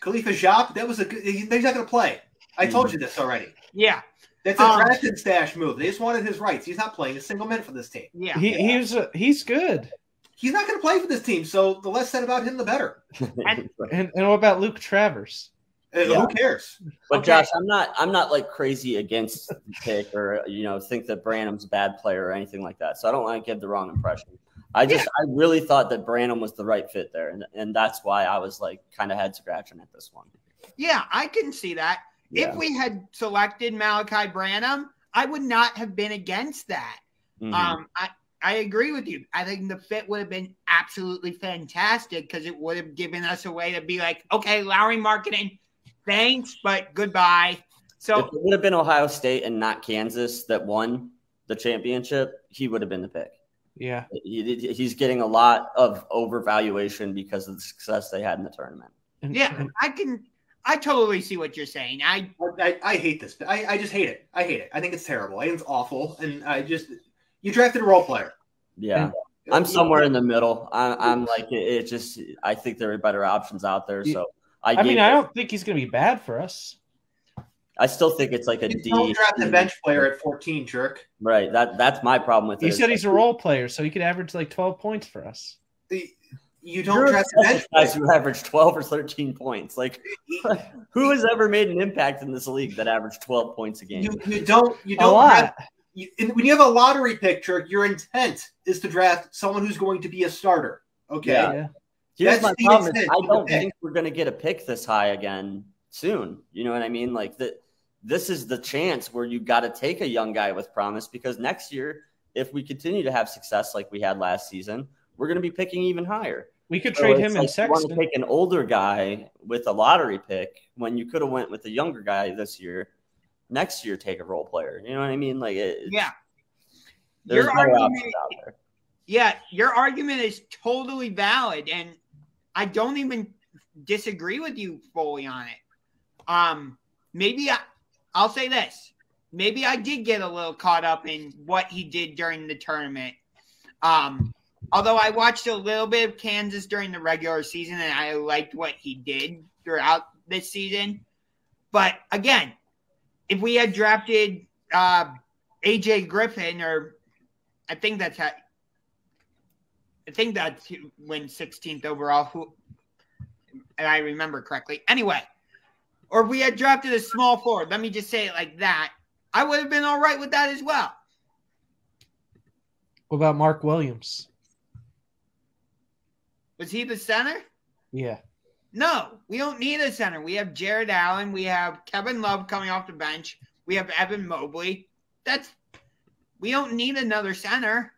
Khalifa Diop, that was he's not going to play. I told you this already. Yeah. That's a draft and stash move. They just wanted his rights. He's not playing a single minute for this team. Yeah. He's good. He's not going to play for this team, so the less said about him, the better. And what about Luke Travers? Who cares? But Josh, I'm not like crazy against the pick or think that Branham's a bad player or anything like that. So I don't want to give the wrong impression. I really thought that Branham was the right fit there, and that's why I was like kind of head scratching at this one. Yeah, I can see that. Yeah. If we had selected Malachi Branham, I would not have been against that. Mm-hmm. I agree with you. I think the fit would have been absolutely fantastic because it would have given us a way to be like, okay, Lowry marketing, thanks, but goodbye. So if it would have been Ohio State and not Kansas that won the championship, he would have been the pick. Yeah. He's getting a lot of overvaluation because of the success they had in the tournament. Yeah, I totally see what you're saying. I hate this. I just hate it. I hate it. I think it's terrible. I think it's awful. And you drafted a role player. Yeah. I'm somewhere in the middle. I'm like, I think there are better options out there. So I don't think he's going to be bad for us. I still think it's like a D. Don't draft a bench player at 14, Churk. Right. That's my problem with it. You said he's a role player, so he could average like 12 points for us. You don't draft bench guys who average 12 or 13 points. Like, who has ever made an impact in this league that averaged 12 points a game? You don't draft. When you have a lottery pick, Churk, your intent is to draft someone who's going to be a starter. Okay. Yeah. Here's my problem is I don't think we're going to get a pick this high again soon. You know what I mean? Like this is the chance where you got to take a young guy with promise because next year, if we continue to have success like we had last season, we're going to be picking even higher. We could trade him in Sexton. You want to take an older guy with a lottery pick when you could have went with a younger guy this year. Next year, take a role player. You know what I mean? Like, your argument is totally valid, and I don't even disagree with you fully on it. Maybe I'll say this. Maybe I did get a little caught up in what he did during the tournament. Although I watched a little bit of Kansas during the regular season, and I liked what he did throughout this season. But again, if we had drafted AJ Griffin, or I think that's when 16th overall, and I remember correctly. Anyway, or if we had drafted a small forward, let me just say it like that, I would have been all right with that as well. What about Mark Williams? Was he the center? Yeah. No, we don't need a center. We have Jared Allen. We have Kevin Love coming off the bench. We have Evan Mobley. We don't need another center.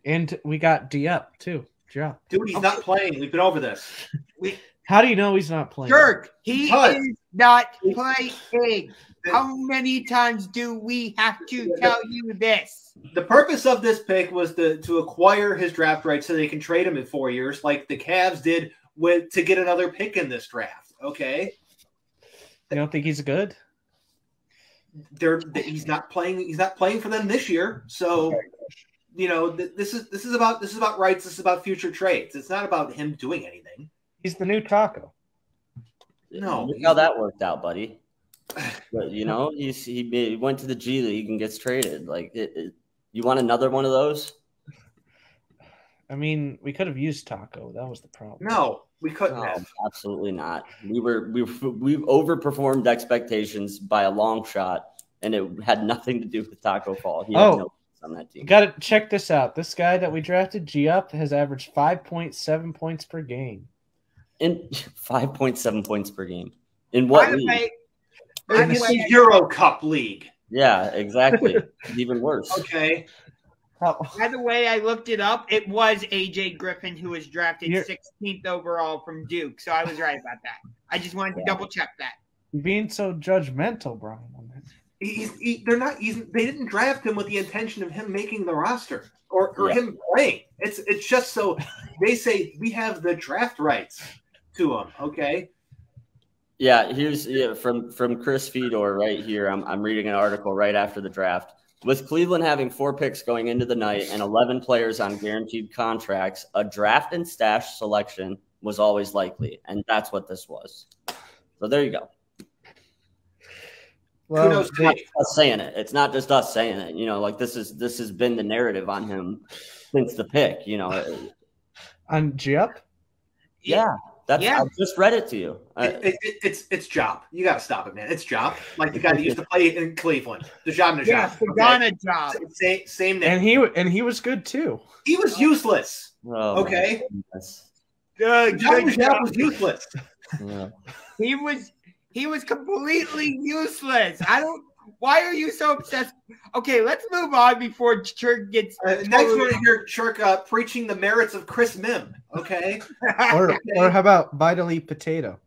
And we got Diop too. Diop. Dude, he's not playing. We've been over this. How do you know he's not playing? Churk, he is not playing. How many times do we have to tell you this? The purpose of this pick was to acquire his draft rights so they can trade him in 4 years, like the Cavs did to get another pick in this draft. Okay. You don't think he's good? He's not playing. He's not playing for them this year. So, this is about rights. This is about future trades. It's not about him doing anything. He's the new Taco. No, look how that worked out, buddy. But he went to the G League and gets traded. Like, you want another one of those? I mean, we could have used Taco. That was the problem. No, we couldn't have. Absolutely not. We overperformed expectations by a long shot, and it had nothing to do with Taco Fall. He had no on that team. Got to check this out. This guy that we drafted, Diop, has averaged 5.7 points per game. In 5.7 points per game. In what league? In the Euro Cup League. Yeah, exactly. Even worse. Okay. By the way, I looked it up. It was AJ Griffin who was drafted 16th overall from Duke, so I was right about that. I just wanted to double check that. You're being so judgmental, Brian. They didn't draft him with the intention of him making the roster or him playing. It's just so they say we have the draft rights to him. Okay. Yeah, here's from Chris Fedor right here. I'm reading an article right after the draft. With Cleveland having 4 picks going into the night and 11 players on guaranteed contracts, a draft and stash selection was always likely, and that's what this was. So there you go. Well, it's not just us saying it. It's not just us saying it. Like this has been the narrative on him since the pick. On Diop? Yeah. I just read it to you. It's Job. You got to stop it, man. It's Job. Like the guy that used to play in Cleveland. The Job. Yes, the Ghana Job. Same name. And he was good too. He was useless. Oh, okay. Good Job was useless. Yeah. He was completely useless. Why are you so obsessed? Okay, let's move on before Churk gets. Next, we're going to hear Churk preaching the merits of Chris Mim. Okay. Or how about Vitally Potato?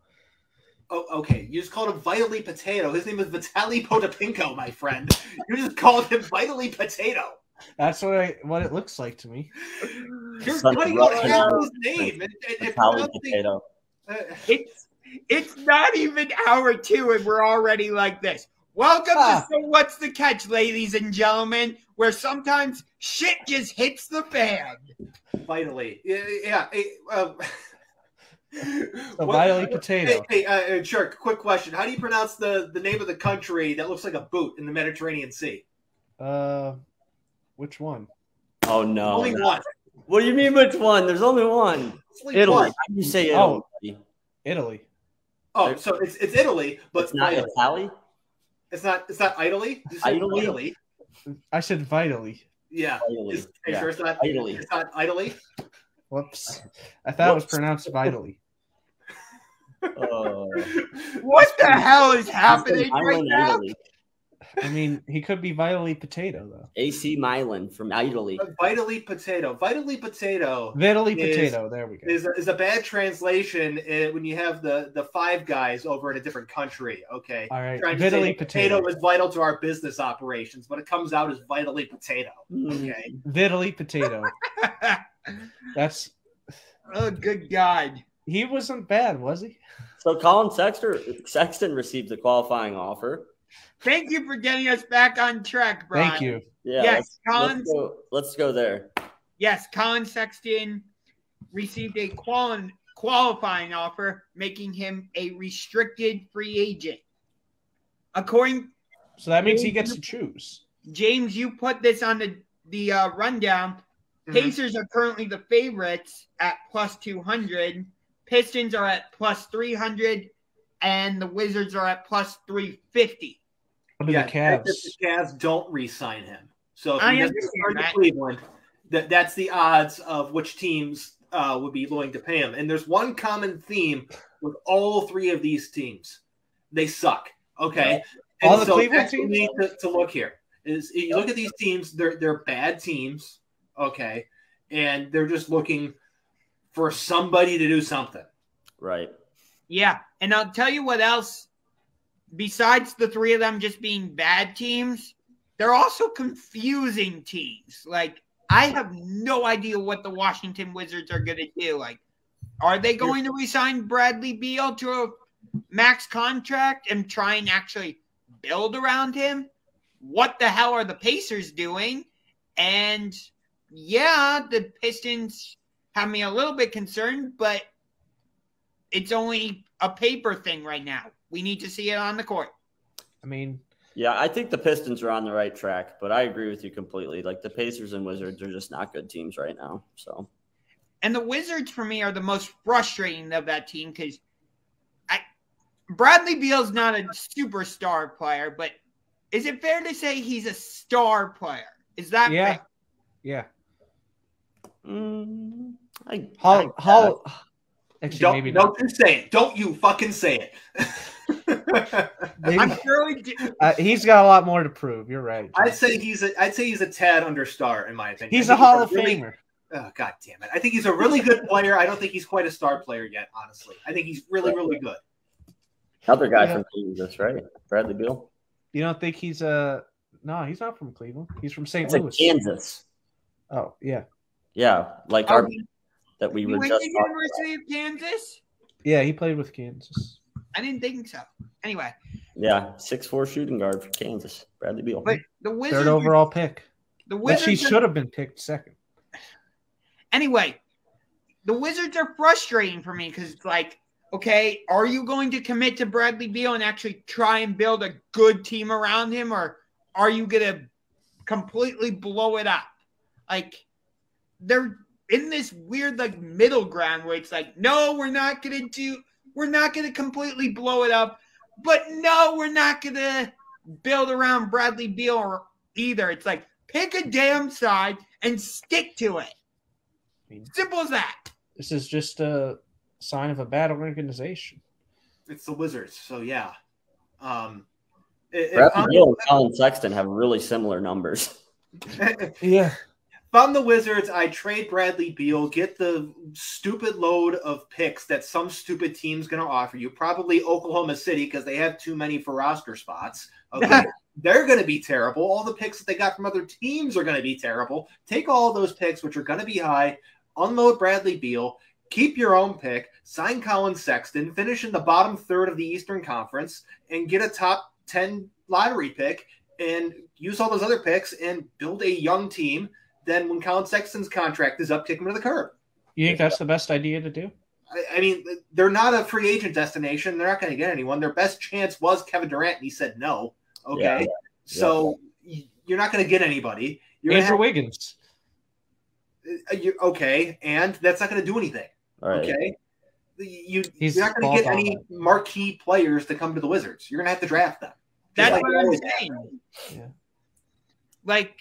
Oh, okay. You just called him Vitally Potato. His name is Vitaly Potapinko, my friend. You just called him Vitally Potato. That's what it looks like to me. You're cutting out half his name. Potato. It's not even hour 2 and we're already like this. Welcome to So What's the Catch, ladies and gentlemen, where sometimes shit just hits the fan. Vitally. Yeah. Vitally Potato. Hey, Churk, quick question. How do you pronounce the name of the country that looks like a boot in the Mediterranean Sea? Which one? Oh, no. Only one. What do you mean which one? There's only one. Italy. How do you say Italy? Italy. Oh, so it's Italy, but it's not Italy? It's not Italy? Italy? I said vitally. Yeah. Italy. Are you sure it's not Italy? It's not Italy? Whoops. I thought it was pronounced vitally. What the hell is happening right now? Italy. I mean, he could be Vitally Potato, though. AC Milan from Italy. Vitally Potato. Vitally Potato. Vitally Potato. There we go. Is a bad translation when you have the five guys over in a different country. Okay. All right. Vitally Potato is vital to our business operations, but it comes out as Vitally Potato. Okay. Vitally Potato. That's. Oh, good God. He wasn't bad, was he? So Colin Sexton received a qualifying offer. Thank you for getting us back on track, Bryan. Thank you. Yeah, yes, let's go there. Yes, Colin Sexton received a qualifying offer, making him a restricted free agent. So that means he gets to choose. James, you put this on the rundown. Mm-hmm. Pacers are currently the favorites at plus 200. Pistons are at plus 300. And the Wizards are at plus 350. What are the Cavs? The Cavs don't re-sign him. So if I he doesn't return to Cleveland, that's the odds of which teams would be willing to pay him. And there's one common theme with all three of these teams. They suck. Okay. All the Cleveland teams? We need to look here. Is you look at these teams, they're bad teams. Okay. And they're just looking for somebody to do something. Right. Yeah, and I'll tell you what else. Besides the three of them just being bad teams, they're also confusing teams. Like, I have no idea what the Washington Wizards are going to do. Like, are they going to resign Bradley Beal to a max contract and try and actually build around him? What the hell are the Pacers doing? And, yeah, the Pistons have me a little bit concerned, but it's only a paper thing right now. We need to see it on the court. I mean, yeah, I think the Pistons are on the right track, but I agree with you completely. Like the Pacers and Wizards are just not good teams right now. So, and the Wizards for me are the most frustrating of that team because Bradley Beal's not a superstar player, but is it fair to say he's a star player? Is that fair? Yeah. Actually, maybe not. Don't you say it. Don't you fucking say it. I'm sure he's got a lot more to prove. You're right. I'd say he's a tad under star in my opinion. He's a Hall of Famer. Oh, God damn it! I think he's a really good player. I don't think he's quite a star player yet. Honestly, I think he's really, really good. Another guy from Kansas, right? Bradley Beal. You don't think he's no? He's not from Cleveland. He's from St. Louis, Kansas. Oh yeah. Yeah, like that we were just talking about. University of Kansas? Yeah, he played with Kansas. I didn't think so. Anyway. Yeah, 6'4" shooting guard for Kansas, Bradley Beal. But the Wizards, third overall pick. The Wizards he should have been picked second. Anyway, the Wizards are frustrating for me because it's like, okay, are you going to commit to Bradley Beal and actually try and build a good team around him, or are you going to completely blow it up? Like, they're in this weird like middle ground where it's like, no, we're not gonna completely blow it up, but no, we're not gonna build around Bradley Beal either. It's like, pick a damn side and stick to it. Simple as that. This is just a sign of a bad organization. It's the Wizards, so yeah. Bradley Beal and Colin Sexton have really similar numbers. Yeah. If I'm the Wizards, I trade Bradley Beal, get the stupid load of picks that some stupid team's going to offer you, probably Oklahoma City because they have too many for roster spots. Okay, they're going to be terrible. All the picks that they got from other teams are going to be terrible. Take all those picks, which are going to be high, unload Bradley Beal, keep your own pick, sign Colin Sexton, finish in the bottom third of the Eastern Conference, and get a top 10 lottery pick, and use all those other picks and build a young team. Then when Colin Sexton's contract is up, kick him to the curb. You think that's the best idea to do? I mean, they're not a free agent destination. They're not going to get anyone. Their best chance was Kevin Durant, and he said no. Okay, Yeah. So you're not going to get anybody. You're Andrew Wiggins. Okay, and that's not going to do anything. Right. Okay, you're not going to get any marquee players to come to the Wizards. You're going to have to draft them. That's Like what I'm saying. Yeah. Like,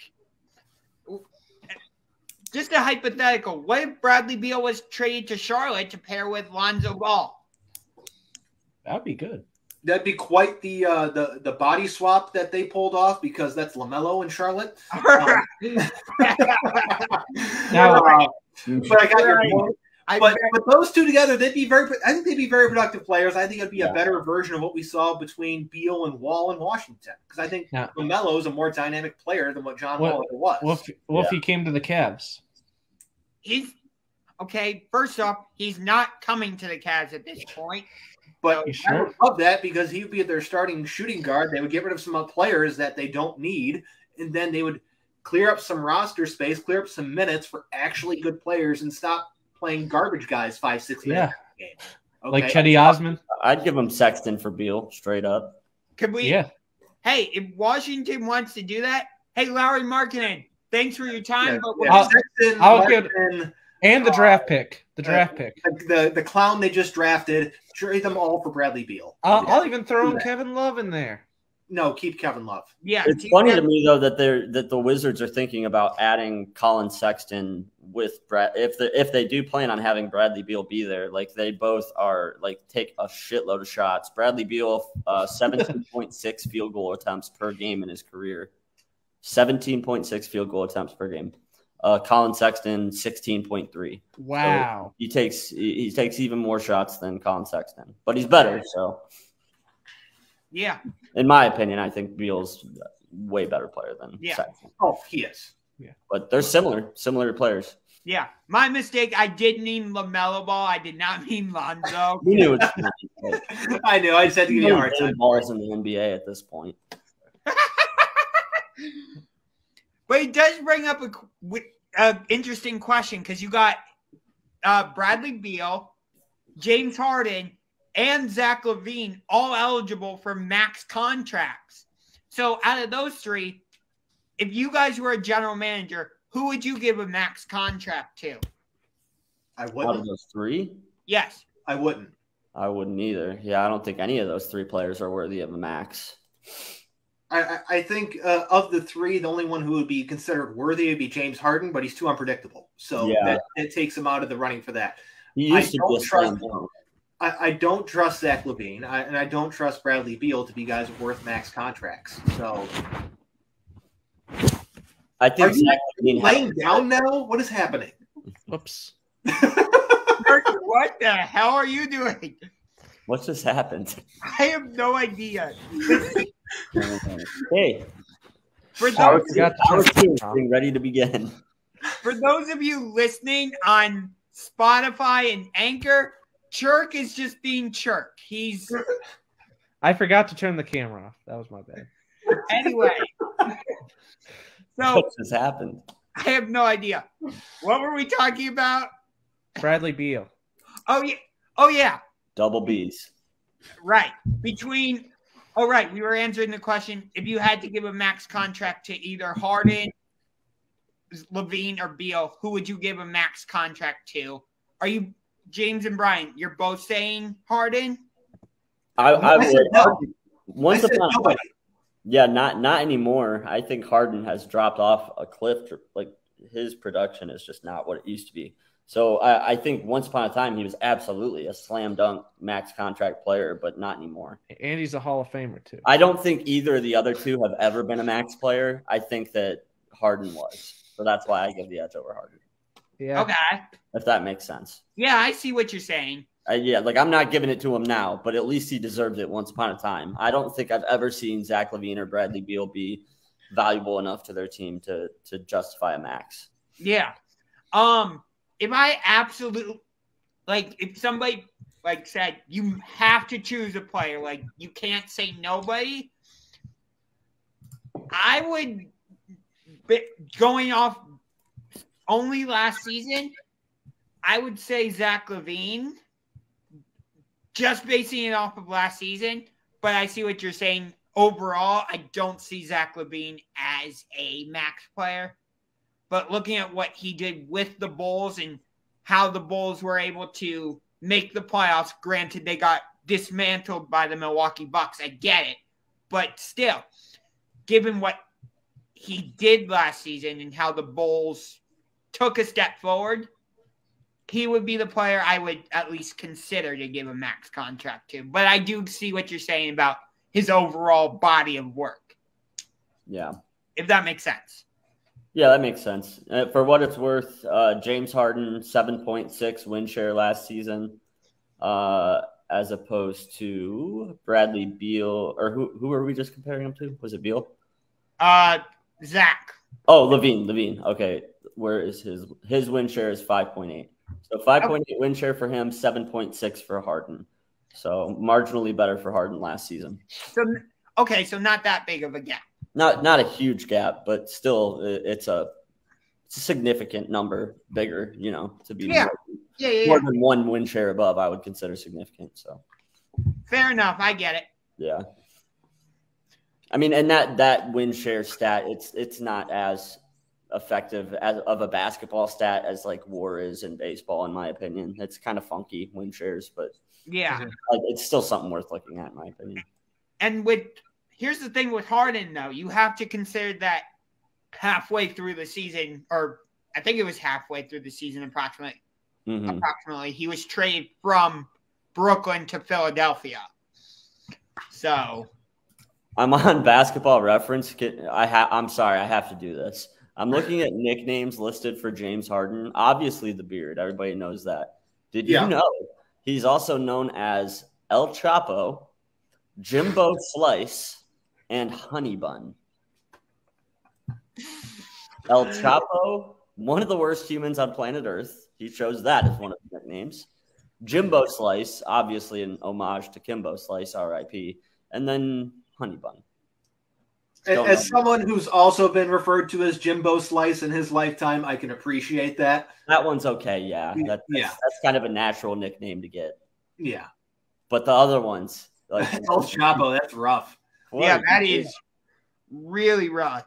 just a hypothetical. What if Bradley Beal was traded to Charlotte to pair with Lonzo Ball? That'd be good. That'd be quite the body swap that they pulled off because that's LaMelo in Charlotte. Now, But I got your point. But those two together, I think they'd be very productive players. I think it'd be a better version of what we saw between Beal and Wall in Washington. Because I think LaMelo is a more dynamic player than what John Wall was. What if he came to the Cavs? He's okay. First off, he's not coming to the Cavs at this point. But Sure? I would love that because he would be their starting shooting guard. They would get rid of some players that they don't need, and then they would clear up some roster space, clear up some minutes for actually good players, and stop playing garbage guys 5-6 minutes a game. Okay? Like Chetty Osman? I'd give him Sexton for Beal, straight up. Could we? Yeah. Hey, if Washington wants to do that, hey, Larry Markkinen, thanks for your time. Sexton, I'll give Martin, and the draft pick. The draft pick. The clown they just drafted, trade them all for Bradley Beal. I'll even throw in Kevin Love in there. No, keep Kevin Love. Yeah, It's funny to me though that the Wizards are thinking about adding Colin Sexton with Brad. If they do plan on having Bradley Beal be there, like they both are, like take a shitload of shots. Bradley Beal, 17.6 field goal attempts per game in his career, 17.6 field goal attempts per game. Colin Sexton, 16.3. Wow. So he takes even more shots than Colin Sexton, but he's better. So yeah. in my opinion, I think Beal's a way better player than Sexton. Oh, he is. Yeah. But they're similar players. Yeah. My mistake. I did mean LaMelo Ball. I did not mean Lonzo. You knew it. I knew. I just had to give you a hard time. Ballers in the NBA at this point. But it does bring up a interesting question because you got Bradley Beal, James Harden, and Zach LaVine all eligible for max contracts. So out of those three, if you guys were a general manager, who would you give a max contract to? I Out of wouldn't. those three? Yes. I wouldn't. I wouldn't either. Yeah, I don't think any of those three players are worthy of a max. I think of the three, the only one who would be considered worthy would be James Harden, but he's too unpredictable. So it takes him out of the running for that. He used to be a slam dunk. I don't trust Zach LaVine, and I don't trust Bradley Beal to be guys worth max contracts. So, I think are you Zach LaVine laying down now? What is happening? Whoops. What the hell are you doing? What just happened? I have no idea. Hey, For hour those, two, being ready to begin. for those of you listening on Spotify and Anchor, Churk is just being Churk. He's I forgot to turn the camera off. That was my bad. anyway. So What just happened? I have no idea. What were we talking about? Bradley Beal. Oh yeah. Oh yeah. Double B's. Right. We were answering the question if you had to give a max contract to either Harden Levine or Beal, who would you give a max contract to? Are you James and Bryan? You're both saying Harden? I I said would. no. Once I said upon nobody. Yeah, not anymore. I think Harden has dropped off a cliff. Like his production is just not what it used to be. So I think once upon a time he was absolutely a slam dunk max contract player, but not anymore. And he's a Hall of Famer too. I don't think either of the other two have ever been a max player. I think that Harden was. So that's why I give the edge over Harden. Yeah. Okay. If that makes sense. Yeah, I see what you're saying. Yeah, like I'm not giving it to him now, but at least he deserved it once upon a time. I don't think I've ever seen Zach LaVine or Bradley Beal be valuable enough to their team to justify a max. Yeah. If I absolutely if somebody said you have to choose a player, you can't say nobody, I would going off only last season, I would say Zach LaVine. Just basing it off of last season, but I see what you're saying. Overall, I don't see Zach LaVine as a max player. But looking at what he did with the Bulls and how the Bulls were able to make the playoffs, granted they got dismantled by the Milwaukee Bucks, I get it. But still, given what he did last season and how the Bulls took a step forward, he would be the player I would at least consider to give a max contract to. But I do see what you're saying about his overall body of work. Yeah. If that makes sense. Yeah, that makes sense. For what it's worth, James Harden, 7.6 win share last season, as opposed to Bradley Beal. Or who were we just comparing him to? Was it Beal? Zach. Oh, Levine. Okay. Where is his win share is 5.8. So 5.8 win share for him, 7.6 for Harden. So marginally better for Harden last season. So not that big of a gap. Not a huge gap, but still it's a significant number bigger, to be more than one win share above, I would consider significant. So fair enough. I get it. Yeah. I mean, and that win share stat, it's not as effective of a basketball stat as WAR is in baseball, in my opinion. It's kind of funky win shares, but yeah, it's still something worth looking at, in my opinion. And here's the thing with Harden, though, you have to consider that halfway through the season, or I think it was halfway through the season, approximately, he was traded from Brooklyn to Philadelphia. So I'm on Basketball Reference. I'm sorry, I have to do this. I'm looking at nicknames listed for James Harden. Obviously, the beard. Everybody knows that. Did you know he's also known as El Chapo, Jimbo Slice, and Honey Bun? El Chapo, one of the worst humans on planet Earth. He chose that as one of his nicknames. Jimbo Slice, obviously an homage to Kimbo Slice, R.I.P., and then Honey Bun. As someone who's also been referred to as Jimbo Slice in his lifetime, I can appreciate that. That one's okay, yeah. That's kind of a natural nickname to get. Yeah. But the other ones, El Chapo, that's rough. Yeah, that is really rough.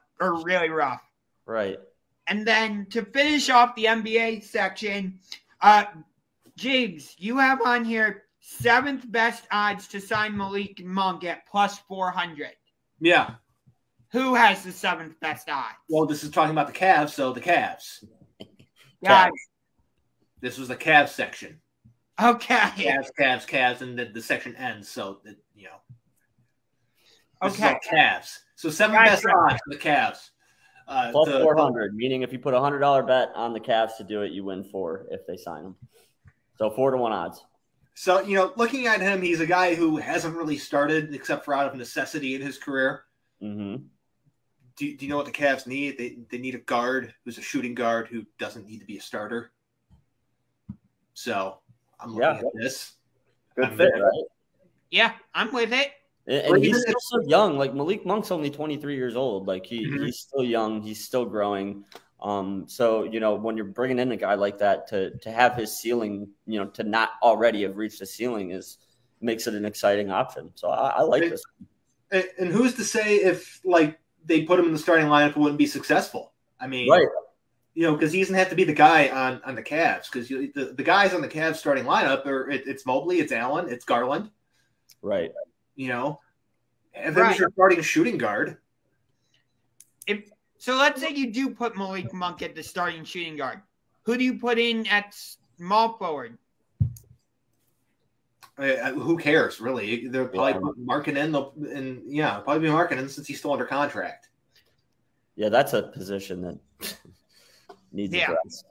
Right. And then to finish off the NBA section, James, you have on here 7th best odds to sign Malik Monk at plus 400. Yeah. Who has the 7th best odds? Well, this is talking about the Cavs, so the Cavs. Guys. This was the Cavs section. Okay. Cavs, and the section ends, so This okay. Is Cavs. So 7th best odds for the Cavs. Plus 400, meaning if you put a $100 bet on the Cavs to do it, you win 4 if they sign them. So 4-1 odds. So, looking at him, he's a guy who hasn't really started except for out of necessity in his career. Mm-hmm. Do you know what the Cavs need? They need a guard who's a shooting guard who doesn't need to be a starter. So I'm looking at this. Good fit, right? Yeah, I'm with it. And he's still so young. Malik Monk's only 23 years old. He's still young. He's still growing. So, when you're bringing in a guy like that to have his ceiling, to not already have reached the ceiling makes it an exciting option. So I like this. And who's to say if they put him in the starting lineup, it wouldn't be successful? I mean, right. because he doesn't have to be the guy on the Cavs, because the guys on the Cavs starting lineup it's Mobley, it's Allen, it's Garland. Right. And then you're starting a shooting guard. So let's say you do put Malik Monk at the starting shooting guard. Who do you put in at small forward? Who cares, really? They're probably marking in, probably be marking in since he's still under contract. Yeah, that's a position that needs address.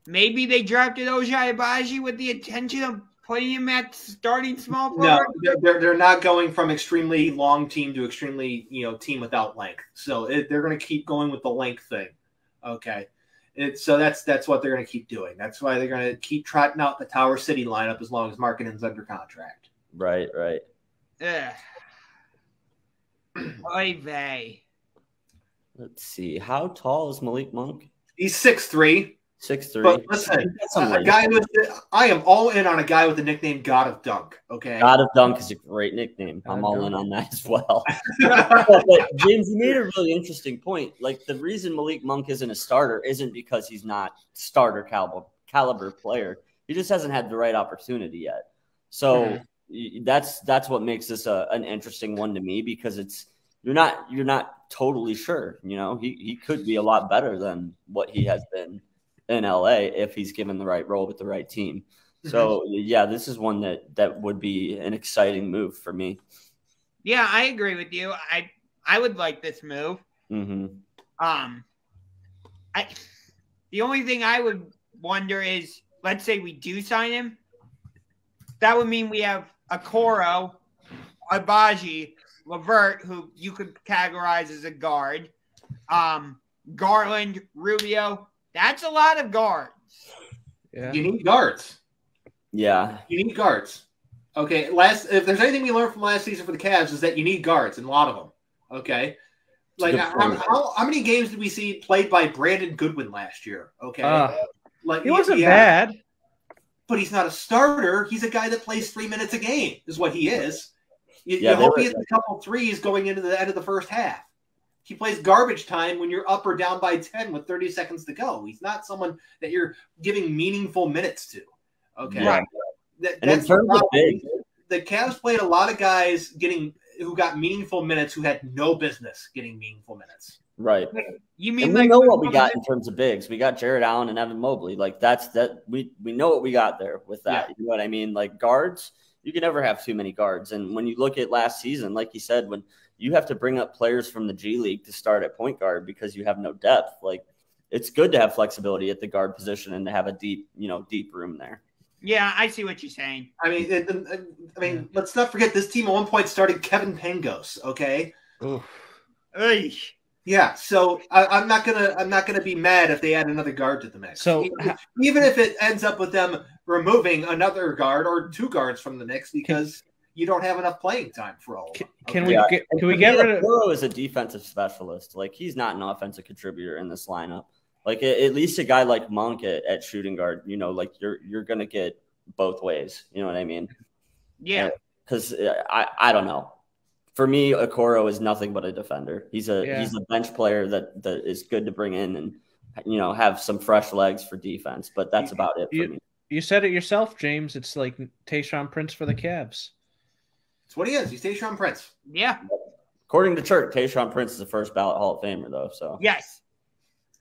Maybe they drafted Ojai Abaji with the intention of putting him at starting small forward. No, they're not going from extremely long team to extremely team without length. So they're going to keep going with the length thing. Okay, so that's what they're going to keep doing. That's why they're going to keep trotting out the Tower City lineup as long as Markkanen's under contract. Right. Oy vey. Let's see. How tall is Malik Monk? He's 6'3". 6'3". But listen, I am all in on a guy with the nickname God of Dunk. Okay, God of Dunk is a great nickname. I'm all in on that as well. But James, you made a really interesting point. Like, the reason Malik Monk isn't a starter isn't because he's not starter caliber player. He just hasn't had the right opportunity yet. So that's what makes this an interesting one to me, because you're not totally sure. He could be a lot better than what he has been in LA if he's given the right role with the right team. So this is one that would be an exciting move for me. Yeah, I agree with you. I would like this move. Mm-hmm. The only thing I would wonder is, let's say we do sign him. That would mean we have Okoro, Abaji, LeVert, who you could categorize as a guard, Garland, Rubio. That's a lot of guards. Yeah. You need guards. Yeah. You need guards. Okay. If there's anything we learned from last season for the Cavs, is that you need guards, and a lot of them. Okay. Like, how many games did we see played by Brandon Goodwin last year? Okay. He wasn't bad. But he's not a starter. He's a guy that plays 3 minutes a game, is what he is. You hope he hits a couple threes going into the end of the first half. He plays garbage time when you're up or down by 10 with 30 seconds to go. He's not someone that you're giving meaningful minutes to. Okay. Right. That's the Cavs played a lot of guys who got meaningful minutes who had no business getting meaningful minutes. Right. You mean we know what we got in terms of bigs. We got Jared Allen and Evan Mobley. Like, we know what we got there with that. Yeah. You know what I mean? Like, guards, you can never have too many guards. And when you look at last season, like you said, when you have to bring up players from the G League to start at point guard because you have no depth, like, it's good to have flexibility at the guard position and to have a deep room there. Yeah, I see what you're saying. I mean, let's not forget this team at one point started Kevin Pangos. Okay. Yeah, so I'm not gonna be mad if they add another guard to the mix. So even if it ends up with them removing another guard or two guards from the mix because you don't have enough playing time for all of them. Can we get rid of Okoro is a defensive specialist? Like, he's not an offensive contributor in this lineup. Like, at least a guy like Monk at shooting guard, like you're gonna get both ways. You know what I mean? Yeah. Because I don't know. For me, Okoro is nothing but a defender. He's a bench player that is good to bring in and have some fresh legs for defense. But that's about it for me. You said it yourself, James. It's like Tayshaun Prince for the Cavs. That's what he is. He's Tayshaun Prince. Yeah. According to Churk, Tayshaun Prince is the first ballot Hall of Famer, though. So yes.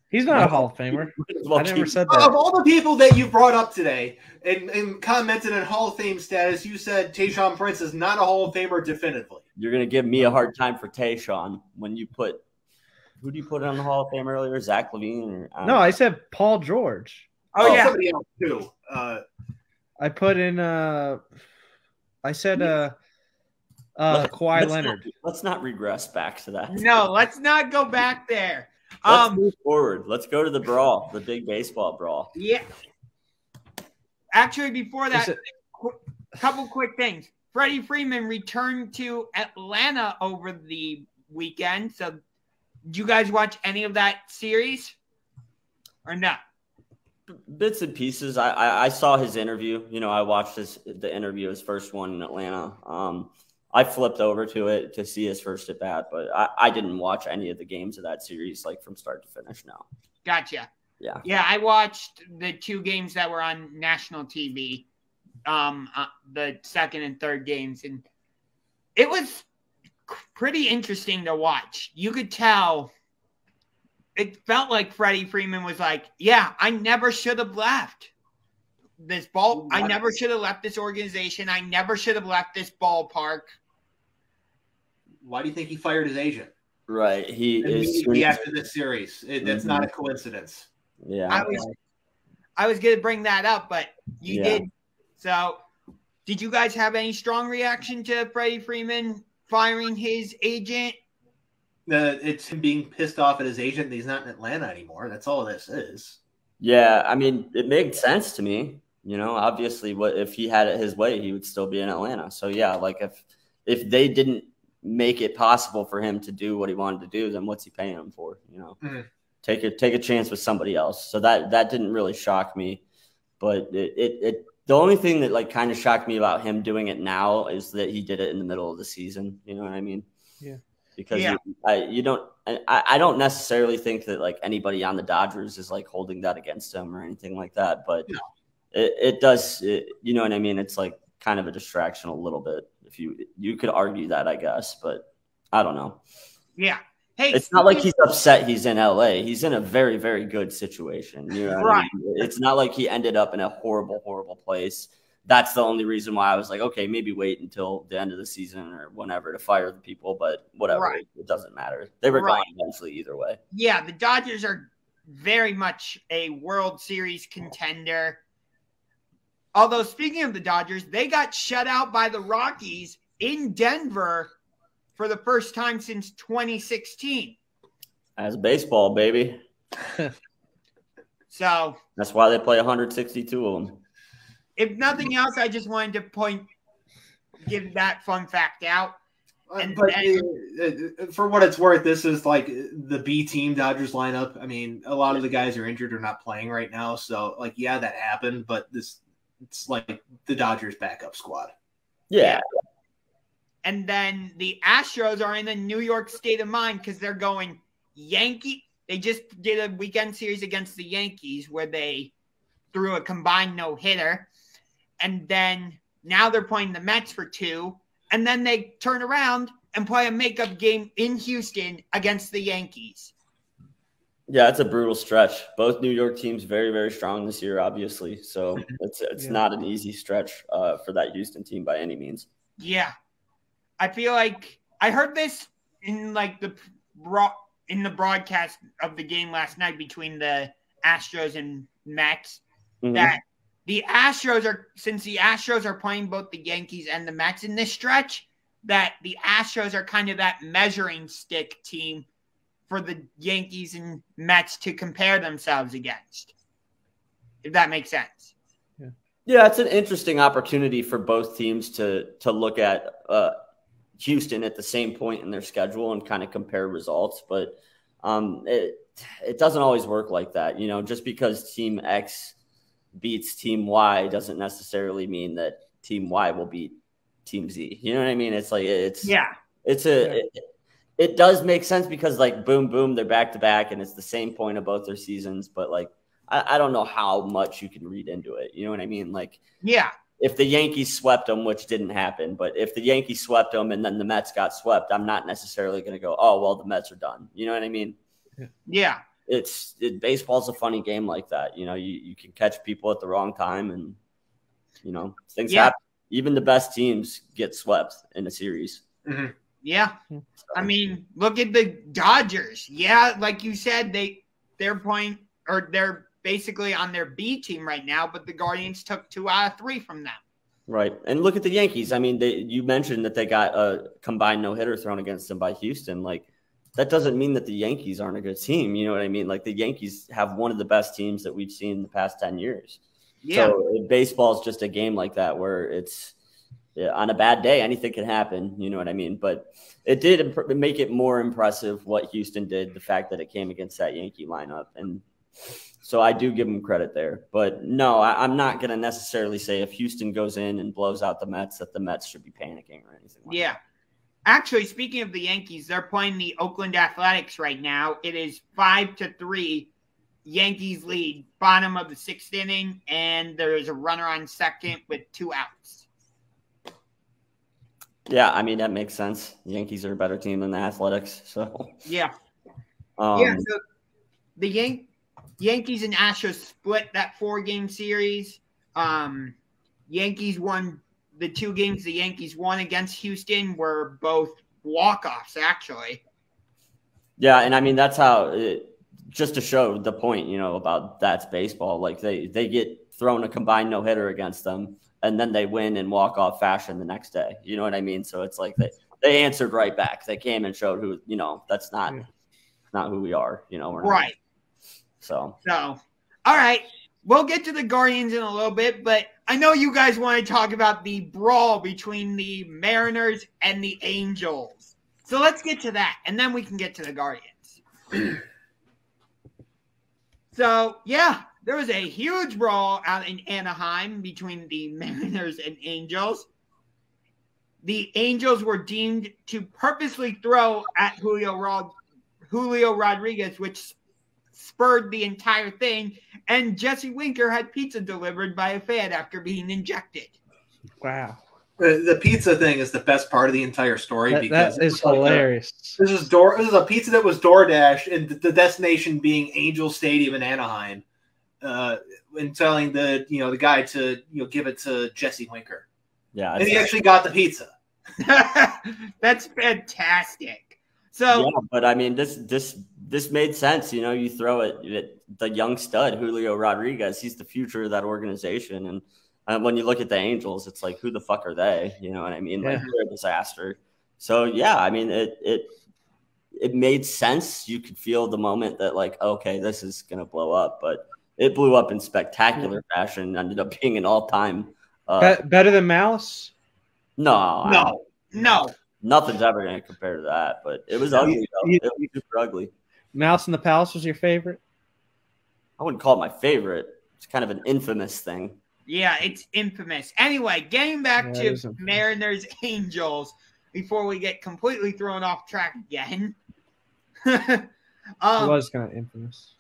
He's not a Hall of Famer. I never said that. Of all the people that you brought up today and commented on Hall of Fame status, you said Tayshaun Prince is not a Hall of Famer definitively. You're going to give me a hard time for Tayshaun when you put – who do you put on the Hall of Fame earlier? Zach LaVine? No, I said Paul George. Oh, yeah. Somebody else, too. I put in I said Kawhi Leonard. Let's not regress back to that. No, let's not go back there. Let's move forward. Let's go to the brawl, the big baseball brawl. Yeah. Actually, before that, a couple quick things. Freddie Freeman returned to Atlanta over the weekend. So, did you guys watch any of that series or not? Bits and pieces. I saw his interview. I watched the interview, his first one in Atlanta. I flipped over to it to see his first at bat, but I didn't watch any of the games of that series, like from start to finish. No. Gotcha. Yeah. Yeah, I watched the 2 games that were on national TV, the second and third games, and it was pretty interesting to watch. You could tell it felt like Freddie Freeman was like, yeah, I never should have left this ball. I never should have left this organization. I never should have left this ballpark. Why do you think he fired his agent? Right. Immediately after this series. That's not a coincidence. Yeah. I was going to bring that up, but you did. So did you guys have any strong reaction to Freddie Freeman firing his agent? It's him being pissed off at his agent that he's not in Atlanta anymore. That's all this is. Yeah, I mean, it made sense to me. You know, obviously, if he had it his way, he would still be in Atlanta. So yeah, like if they didn't make it possible for him to do what he wanted to do, then what's he paying him for? You know, take a chance with somebody else. So that didn't really shock me. But the only thing that like kind of shocked me about him doing it now is that he did it in the middle of the season. You know what I mean? Yeah. Because I don't necessarily think that like anybody on the Dodgers is like holding that against him or anything like that. But it does, you know what I mean? It's like kind of a distraction a little bit. If you could argue that, I guess, but I don't know. Yeah. Hey, it's not like he's upset he's in LA. He's in a very, very good situation. You know what I mean? It's not like he ended up in a horrible, horrible place. That's the only reason why I was like, okay, maybe wait until the end of the season or whenever to fire the people, but whatever. It doesn't matter. They were gone eventually either way. Yeah, the Dodgers are very much a World Series contender. Although, speaking of the Dodgers, they got shut out by the Rockies in Denver for the first time since 2016. That's baseball, baby. So that's why they play 162 of them. If nothing else, I just wanted to give that fun fact out. For what it's worth, this is like the B team Dodgers lineup. I mean, a lot of the guys are injured or not playing right now. So, like, yeah, that happened, but it's like the Dodgers backup squad. Yeah. And then the Astros are in the New York state of mind because they're going Yankee. They just did a weekend series against the Yankees where they threw a combined no-hitter. And then now they're playing the Mets for 2. And then they turn around and play a makeup game in Houston against the Yankees. Yeah, it's a brutal stretch. Both New York teams very, very strong this year, obviously. So it's not an easy stretch for that Houston team by any means. Yeah. I feel like I heard this in like the broadcast of the game last night between the Astros and Mets that the Astros are playing both the Yankees and the Mets in this stretch, that the Astros are kind of that measuring stick team for the Yankees and Mets to compare themselves against, if that makes sense. Yeah, it's an interesting opportunity for both teams to look at Houston at the same point in their schedule and kind of compare results. But it doesn't always work like that. You know, just because Team X beats Team Y doesn't necessarily mean that Team Y will beat Team Z. You know what I mean? It's like it does make sense because like boom, boom, they're back to back, and it's the same point of both their seasons. But like I don't know how much you can read into it. You know what I mean? Like if the Yankees swept them, which didn't happen, but if the Yankees swept them and then the Mets got swept, I'm not necessarily going to go, oh well, the Mets are done. You know what I mean? Yeah. Baseball's a funny game like that. You know, you can catch people at the wrong time and, you know, things happen. Even the best teams get swept in a series. Mm-hmm. Yeah. I mean, look at the Dodgers. Yeah, like you said, they're playing or they're basically on their B team right now, but the Guardians took 2 out of 3 from them. Right. And look at the Yankees. I mean, you mentioned that they got a combined no-hitter thrown against them by Houston. Like, that doesn't mean that the Yankees aren't a good team. You know what I mean? Like, the Yankees have one of the best teams that we've seen in the past 10 years. Yeah. So baseball is just a game like that where it's on a bad day, anything can happen. You know what I mean? But it did make it more impressive what Houston did, the fact that it came against that Yankee lineup. And So I do give them credit there. But no, I'm not going to necessarily say if Houston goes in and blows out the Mets that the Mets should be panicking or anything like that. Actually, speaking of the Yankees, they're playing the Oakland Athletics right now. It is 5-3. Yankees lead, bottom of the 6th inning, and there is a runner on second with 2 outs. Yeah, I mean, that makes sense. The Yankees are a better team than the Athletics. So so the Yankees and Astros split that 4-game series. Yankees won the 2 games the Yankees won against Houston were both walk-offs, actually. Yeah, and I mean, that's how just to show the point, about that's baseball. Like they get thrown a combined no-hitter against them, and then they win in walk-off fashion the next day. You know what I mean? So it's like they answered right back. They came and showed who, that's not who we are. We're right. Not. So, all right. We'll get to the Guardians in a little bit, but I know you guys want to talk about the brawl between the Mariners and the Angels. So let's get to that, and then we can get to the Guardians. So, there was a huge brawl out in Anaheim between the Mariners and Angels. The Angels were deemed to purposely throw at Julio Rodriguez, which spurred the entire thing, and Jesse Winker had pizza delivered by a fan after being injected. Wow. The pizza thing is the best part of the entire story because that is hilarious. This is a pizza that was DoorDash, and the destination being Angel Stadium in Anaheim, and telling the guy to give it to Jesse Winker. Yeah, and he actually got the pizza. That's fantastic. So, but I mean, this made sense. You throw it at the young stud Julio Rodriguez. He's the future of that organization, and when you look at the Angels, it's like, who the fuck are they? You know what I mean? Like, they're a disaster. So yeah, I mean, it made sense. You could feel the moment that, like, okay, this is gonna blow up, but it blew up in spectacular fashion. Ended up being an all-time better than Mouse. No. Nothing's ever going to compare to that, but it was ugly, though. It was super ugly. Mouse in the Palace was your favorite? I wouldn't call it my favorite. It's kind of an infamous thing. Yeah, it's infamous. Anyway, getting back to Mariners Angels before we get completely thrown off track again. It was kind of infamous.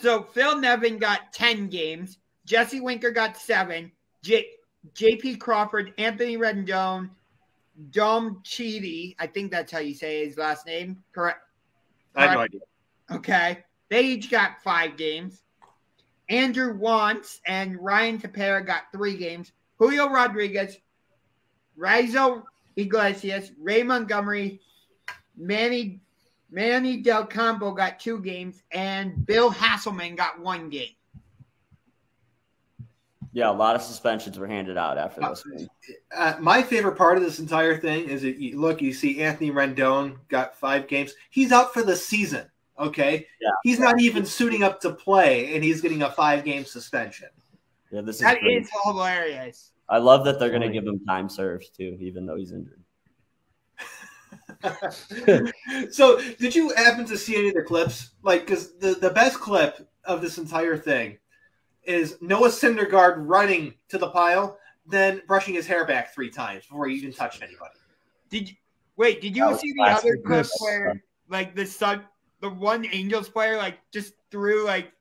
So Phil Nevin got 10 games. Jesse Winker got 7. J.P. Crawford, Anthony Rendon, Dom Cheedy, I think that's how you say his last name. Correct? I have no idea. Okay. They each got 5 games. Andrew Wantz and Ryan Tepera got 3 games. Julio Rodriguez, Rizzo Iglesias, Ray Montgomery, Manny Del Campo got 2 games, and Bill Hasselman got 1 game. Yeah, a lot of suspensions were handed out after this game. My favorite part of this entire thing is that you see Anthony Rendon got 5 games. He's out for the season, okay? Yeah. He's not even suiting up to play, and he's getting a 5-game suspension. Yeah, that is hilarious. I love that they're going to give him time served, too, even though he's injured. So, did you happen to see any of the clips? Like, because the best clip of this entire thing is Noah Syndergaard running to the pile, then brushing his hair back 3 times before he even touched anybody. Did you see the other clip where, like, the one Angels player, like, just threw, like,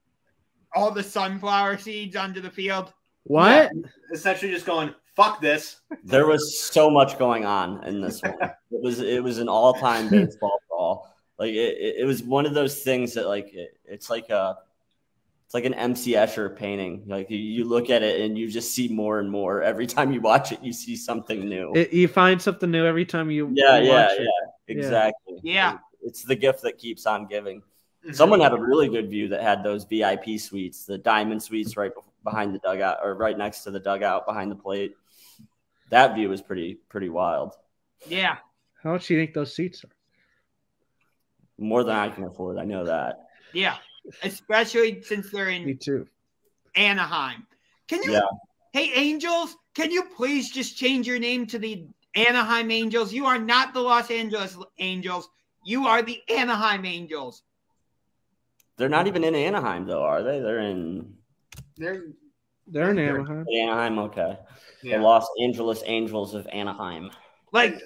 all the sunflower seeds onto the field? What? Yeah, essentially just going, fuck this. There was so much going on in this one. It was an all-time baseball brawl. Like, it was one of those things that, like, it's like an M.C. Escher painting. Like, you look at it and you just see more and more. Every time you watch it, you see something new. You find something new every time you watch it. Exactly. Yeah. It's the gift that keeps on giving. Mm-hmm. Someone had a really good view that had those VIP suites, the diamond suites right behind the dugout, or right next to the dugout behind the plate. That view was pretty wild. Yeah. How much do you think those seats are? More than I can afford. I know that. Yeah. Especially since they're in Me too. Anaheim. Hey, Angels, can you please just change your name to the Anaheim Angels? You are not the Los Angeles Angels. You are the Anaheim Angels. They're not even in Anaheim, though, are they? They're in in Anaheim. Anaheim, okay. Yeah. The Los Angeles Angels of Anaheim. Like,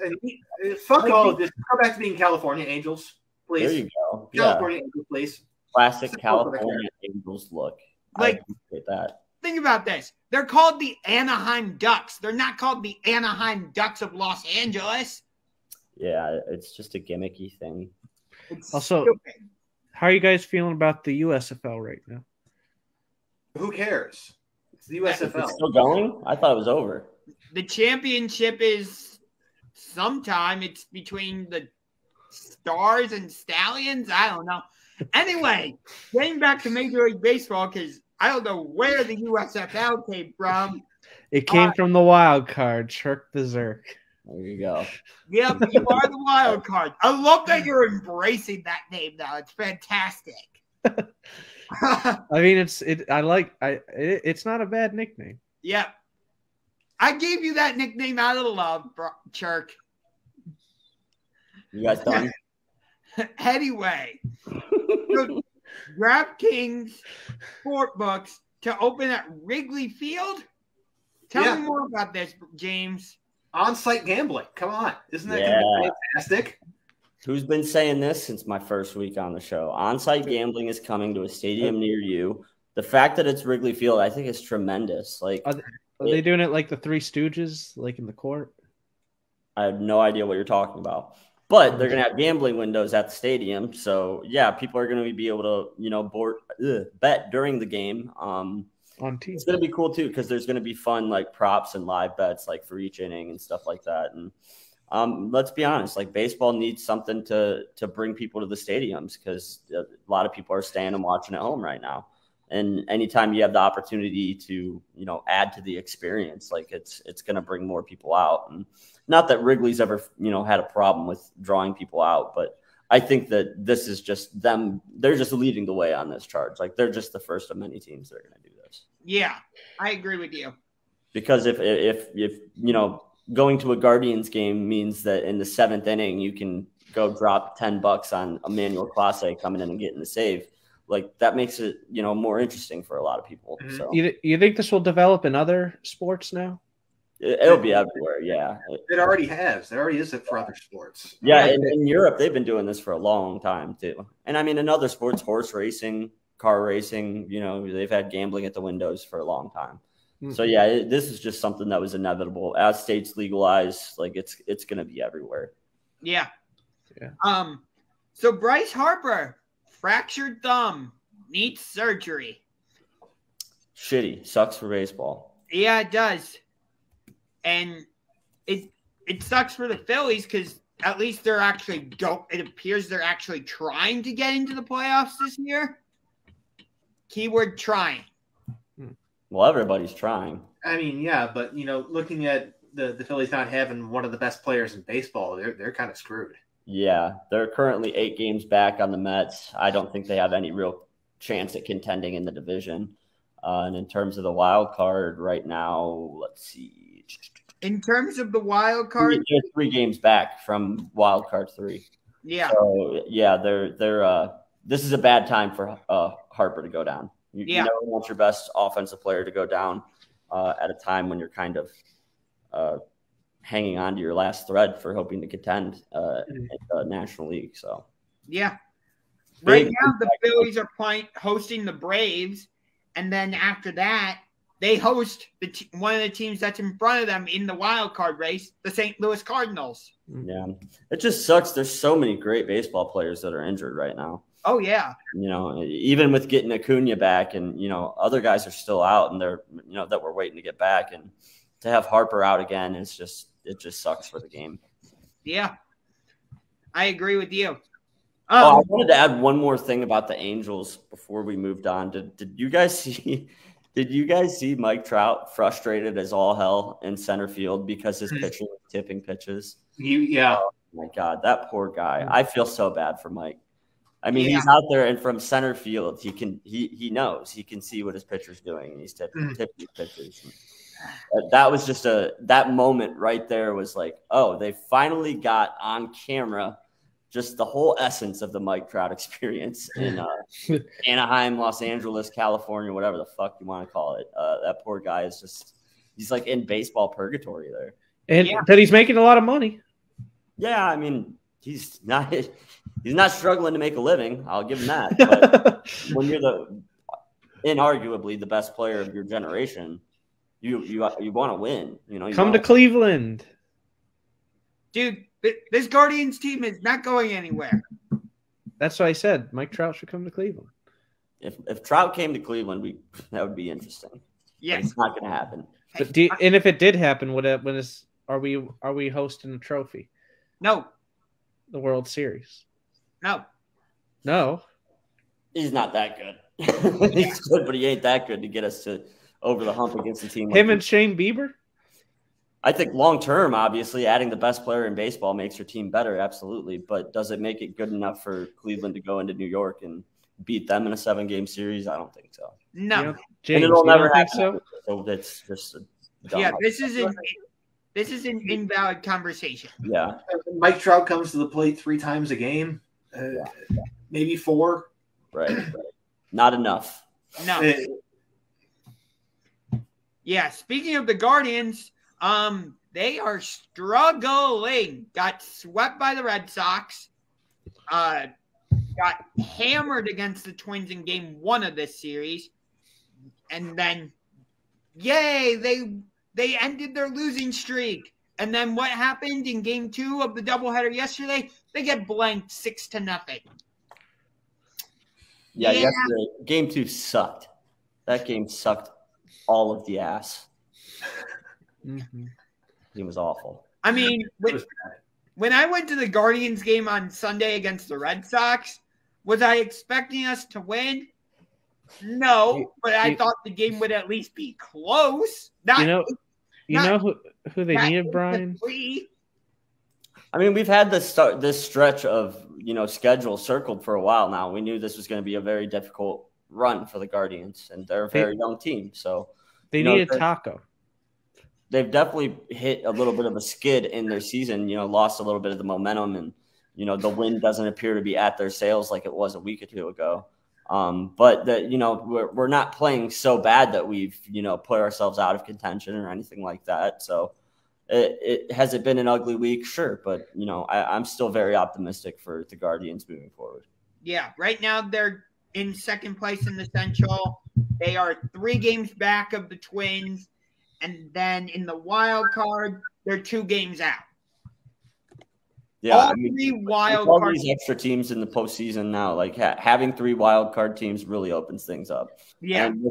fuck all of this. Go back to being California Angels, please. There you go. California Angels, please. Classic California Angels look. Like, I appreciate that. think about this. They're called the Anaheim Ducks. They're not called the Anaheim Ducks of Los Angeles. Yeah, it's just a gimmicky thing. It's Also, stupid. how are you guys feeling about the USFL right now? Who cares? It's the Is USFL. it still going? I thought it was over. The championship is sometime. It's between the Stars and Stallions. I don't know. Anyway, getting back to Major League Baseball, because I don't know where the USFL came from. It came from the wild card, Churk Berzerk. There you go. Yep, you are the wild card. I love that you're embracing that name now. It's fantastic. I mean, it's not a bad nickname. Yep. I gave you that nickname out of love, Churk. You guys done? Anyway, so DraftKings Sportbooks to open at Wrigley Field. Tell me more about this, James. On-site gambling. Come on. Isn't that Yeah. going to be fantastic? Who's been saying this since my first week on the show? On-site gambling is coming to a stadium near you. The fact that it's Wrigley Field, I think, is tremendous. Like, Are they doing it like the Three Stooges, like in the court? I have no idea what you're talking about. But they're going to have gambling windows at the stadium. So, yeah, people are going to be able to, bet during the game. On TV. It's going to be cool, too, because there's going to be fun, like, props and live bets, like, for each inning and stuff like that. And let's be honest, like, baseball needs something to bring people to the stadiums because a lot of people are staying and watching at home right now. And anytime you have the opportunity to, add to the experience, like it's going to bring more people out. And not that Wrigley's ever, had a problem with drawing people out, but I think that this is just them. They're just leading the way on this charge. Like they're just the first of many teams that are going to do this. Yeah, I agree with you. Because if going to a Guardians game means that in the seventh inning, you can go drop $10 on Emmanuel Clase coming in and getting the save. Like that makes it, more interesting for a lot of people. So you think this will develop in other sports now? It'll be everywhere. Yeah. It already has. It already is it for other sports. Yeah. In Europe, they've been doing this for a long time too. And I mean, in other sports, horse racing, car racing, they've had gambling at the windows for a long time. Mm-hmm. So yeah, this is just something that was inevitable as states legalize. Like it's going to be everywhere. Yeah. So Bryce Harper, fractured thumb, needs surgery. Shitty. Sucks for baseball. Yeah, it does. And it sucks for the Phillies because at least they're actually it appears they're actually trying to get into the playoffs this year. Keyword trying. Well, everybody's trying. I mean, yeah, but looking at the Phillies not having one of the best players in baseball, they're kind of screwed. Yeah, they're currently 8 games back on the Mets. I don't think they have any real chance at contending in the division. And in terms of the wild card right now, let's see. In terms of the wild card, they're 3 games back from wild card 3. Yeah. So yeah, they're this is a bad time for Harper to go down. You never want your best offensive player to go down at a time when you're kind of hanging on to your last thread for hoping to contend in the National League. So yeah, right now the Phillies are hosting the Braves, and then after that they host one of the teams that's in front of them in the wild card race, the St. Louis Cardinals. Yeah, it just sucks. There's so many great baseball players that are injured right now. Oh yeah, even with getting Acuna back, and other guys are still out, and they're that we're waiting to get back, and to have Harper out again it just sucks for the game. Yeah, I agree with you. I wanted to add one more thing about the Angels before we moved on. Did you guys see? Did you guys see Mike Trout frustrated as all hell in center field because his pitcher was tipping pitches? Yeah. Oh my God, that poor guy. I feel so bad for Mike. I mean, he's out there, and from center field, he knows he can see what his pitcher's doing, and he's tipping pitches. That was just that moment right there was like, oh, they finally got on camera just the whole essence of the Mike Trout experience in Anaheim, Los Angeles, California, whatever the fuck you want to call it. That poor guy is just – he's like in baseball purgatory there. And that he's making a lot of money. Yeah, I mean, he's not struggling to make a living. I'll give him that. But when you're inarguably the best player of your generation, you want to win. You know, come to Cleveland, dude. This Guardians team is not going anywhere. That's what I said. Mike Trout should come to Cleveland. If Trout came to Cleveland, that would be interesting. Yes, but it's not going to happen. But and if it did happen, are we hosting a trophy? No. The World Series? No. He's not that good. He's good, but he ain't that good to get us over the hump against a team like him and Shane Bieber? I think long term, obviously, adding the best player in baseball makes your team better, absolutely. But does it make it good enough for Cleveland to go into New York and beat them in a 7-game series? I don't think so. No. James, and it'll never happen. So it's just this is an invalid conversation. Yeah. Mike Trout comes to the plate 3 times a game, maybe 4. Right. Not enough. No. Yeah. Speaking of the Guardians, they are struggling. Got swept by the Red Sox. Got hammered against the Twins in Game 1 of this series, and then, yay! They ended their losing streak. And then what happened in Game 2 of the doubleheader yesterday? They get blanked 6-0. Yeah. Yesterday, Game 2 sucked. That game sucked all of the ass. Mm-hmm. It was awful. I mean, when I went to the Guardians game on Sunday against the Red Sox, was I expecting us to win? But I thought the game would at least be close. You know who they needed, Bryan? I mean, we've had this stretch of schedule circled for a while now. We knew this was going to be a very difficult run for the Guardians, and they're a very young team. So they needed Taco. They've definitely hit a little bit of a skid in their season. Lost a little bit of the momentum, and the wind doesn't appear to be at their sails like it was a week or two ago. But we're not playing so bad that we've put ourselves out of contention or anything like that. So it has it been an ugly week, sure, but I'm still very optimistic for the Guardians moving forward. Yeah, right now they're in second place in the Central. They are 3 games back of the Twins, and then in the wild card, they're 2 games out. Yeah, all 3 wild card these extra teams in the postseason now, like having 3 wild card teams really opens things up. Yeah, and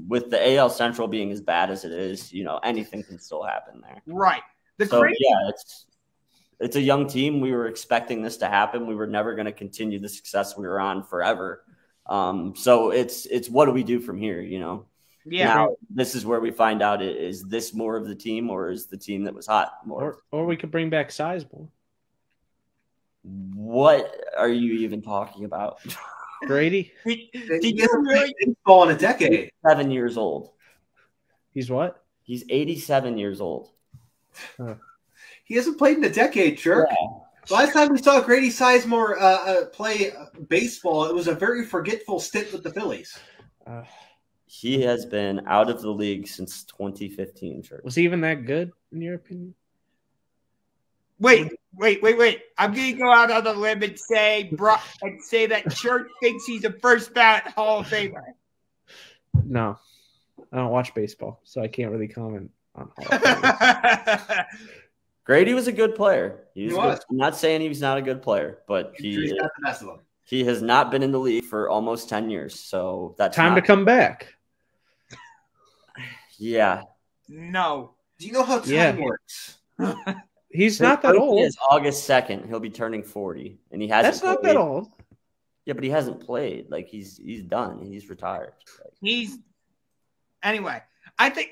with the AL Central being as bad as it is, anything can still happen there. Right. It's a young team. We were expecting this to happen. We were never going to continue the success we were on forever. So it's what do we do from here? Yeah. Now, this is where we find out, is this more of the team, or is the team that was hot more? Or we could bring back Sizemore. What are you even talking about? Grady? Did you really baseball in a decade? 7 years old. He's what? He's 87 years old. He hasn't played in a decade, Churk. Yeah. Last time we saw Grady Sizemore play baseball, it was a very forgetful stint with the Phillies. He has been out of the league since 2015, Churk. Was he even that good, in your opinion? Wait. I'm going to go out on a limb and say that Churk thinks he's a first ballot Hall of Famer. No. I don't watch baseball, so I can't really comment on Hall of Famer. Grady was a good player. He was. I'm not saying he's not a good player, but he's not the best of them. He has not been in the league for almost 10 years, so that's time to come back. Yeah. No. Do you know how time works? He's not that old. It's August 2nd. He'll be turning 40, and he hasn't. That's not that old. Yeah, but he hasn't played. Like he's done. He's retired. Anyway. I think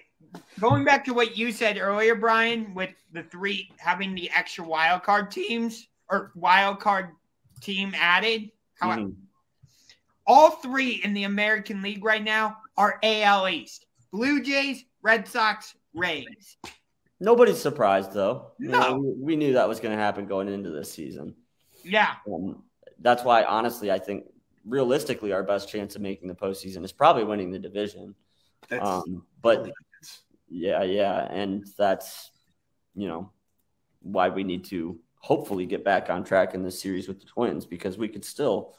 going back to what you said earlier, Bryan, with the 3 having the extra wild card teams or wild card team added. However, all 3 in the American League right now are AL East: Blue Jays, Red Sox, Rays. Nobody's surprised, though. No. We knew that was going to happen going into this season. Yeah. That's why, honestly, I think realistically our best chance of making the postseason is probably winning the division. But yeah, and that's why we need to hopefully get back on track in this series with the Twins, because we could still,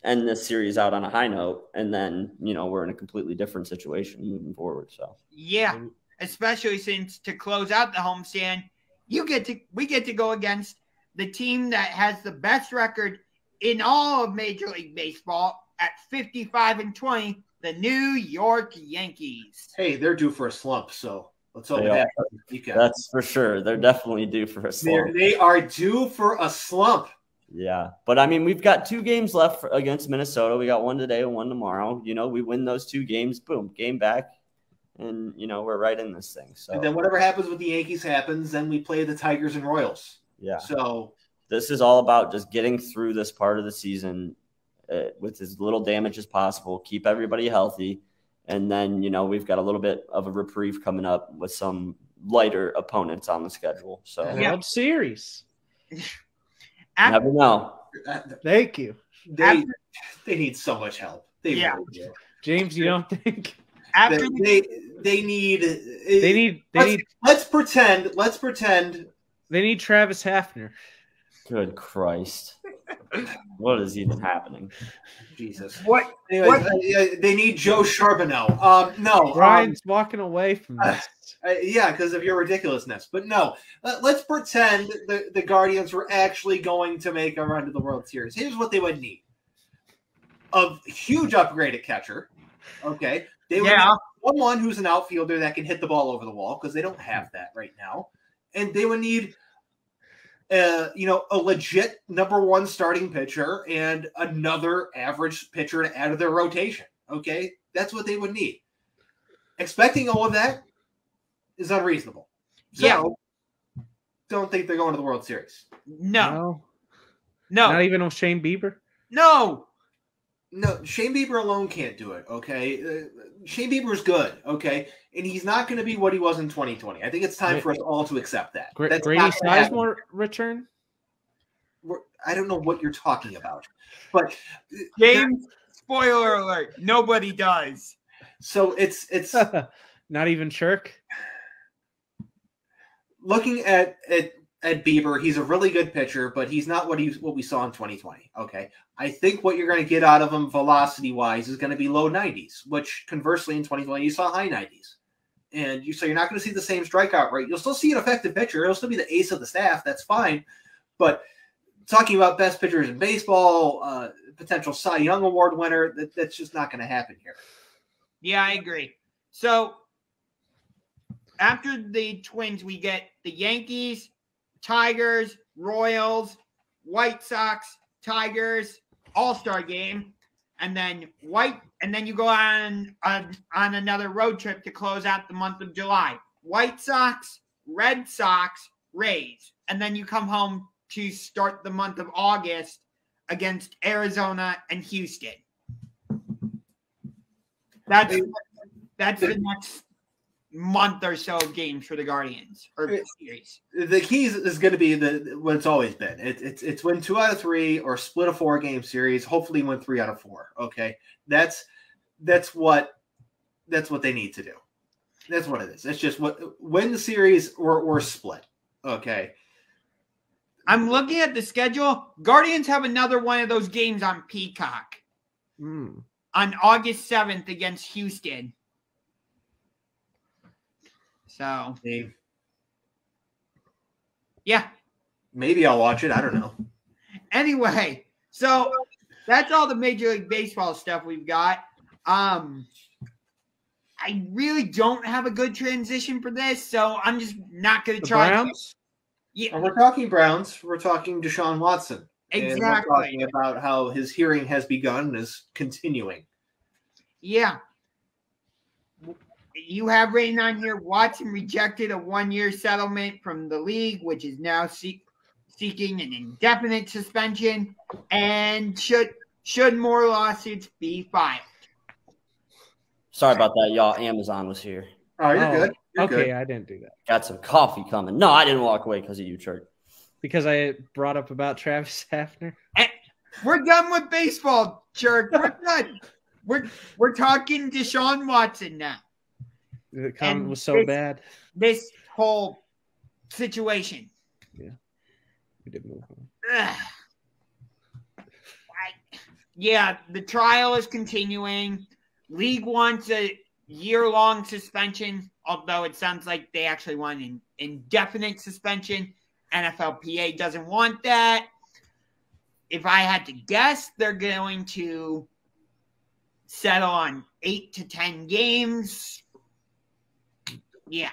end this series out on a high note, and then we're in a completely different situation moving forward. So yeah, especially since to close out the homestand, we get to go against the team that has the best record in all of Major League Baseball at 55-20, the New York Yankees. Hey, they're due for a slump, so let's hope that happens. That's for sure. They're definitely due for a slump. They are due for a slump. Yeah, but I mean, we've got 2 games left against Minnesota. We got one today and one tomorrow. We win those 2 games, boom, game back, and we're right in this thing. So, and then whatever happens with the Yankees happens. Then we play the Tigers and Royals. Yeah. So this is all about just getting through this part of the season with as little damage as possible. Keep everybody healthy, and then we've got a little bit of a reprieve coming up with some lighter opponents on the schedule. So World Series. Never know. Thank you. They need so much help. They really do. James, you don't think? They need. Let's pretend. They need Travis Hafner. Good Christ. What is even happening? Jesus. What? They need Joe Charbonneau. No. Bryan's walking away from this. Yeah, because of your ridiculousness. But no, let's pretend the Guardians were actually going to make a run to the World Series. Here's what they would need. A huge upgrade at catcher. Okay. They would need someone who's an outfielder that can hit the ball over the wall, because they don't have that right now. And they would need a legit number 1 starting pitcher and another average pitcher to add to their rotation. Okay. That's what they would need. Expecting all of that is unreasonable. So, don't think they're going to the World Series. No. Not even with Shane Bieber? No, Shane Bieber alone can't do it, okay? Shane Bieber's good, okay? And he's not going to be what he was in 2020. I think it's time for us all to accept that. Grady Sizemore return? I don't know what you're talking about. But James, spoiler alert, nobody does. So it's not even Churk. Looking at Bieber, he's a really good pitcher, but he's not what we saw in 2020. Okay, I think what you're going to get out of him velocity wise is going to be low 90s, which conversely in 2020 you saw high 90s, and so you're not going to see the same strikeout rate. You'll still see an effective pitcher. He'll still be the ace of the staff. That's fine, but talking about best pitchers in baseball, potential Cy Young Award winner, that's just not going to happen here. Yeah, I agree. So after the Twins, we get the Yankees, Tigers, Royals, White Sox, Tigers, All-Star game, and then you go on another road trip to close out the month of July. White Sox, Red Sox, Rays, and then you come home to start the month of August against Arizona and Houston. That's the next month or so of games for the Guardians or series. The keys is going to be what it's always been. It's win 2 out of 3 or split a 4-game series. Hopefully win 3 out of 4. Okay, that's what they need to do. That's what it is. It's just win the series or split. Okay. I'm looking at the schedule. Guardians have another one of those games on Peacock on August 7th against Houston. So, yeah. Maybe I'll watch it. I don't know. Anyway, so that's all the Major League Baseball stuff we've got. I really don't have a good transition for this, so I'm just not going to try. Browns? Yeah. We're talking Browns. We're talking Deshaun Watson. Exactly. And we're talking about how his hearing has begun and is continuing. Yeah. You have written on here, Watson rejected a 1-year settlement from the league, which is now seeking an indefinite suspension, and should more lawsuits be filed. Sorry about that, y'all. Amazon was here. Oh, you're good. You're okay, good. I didn't do that. Got some coffee coming. No, I didn't walk away because of you, Churk. because I brought up about Travis Hafner. We're done with baseball, Churk. We're done. We're talking Deshaun Watson now. The comment was so bad. This whole situation. Yeah. We did move on. Yeah, the trial is continuing. League wants a year-long suspension, although it sounds like they actually want an indefinite suspension. NFLPA doesn't want that. If I had to guess, they're going to settle on 8 to 10 games. Yeah.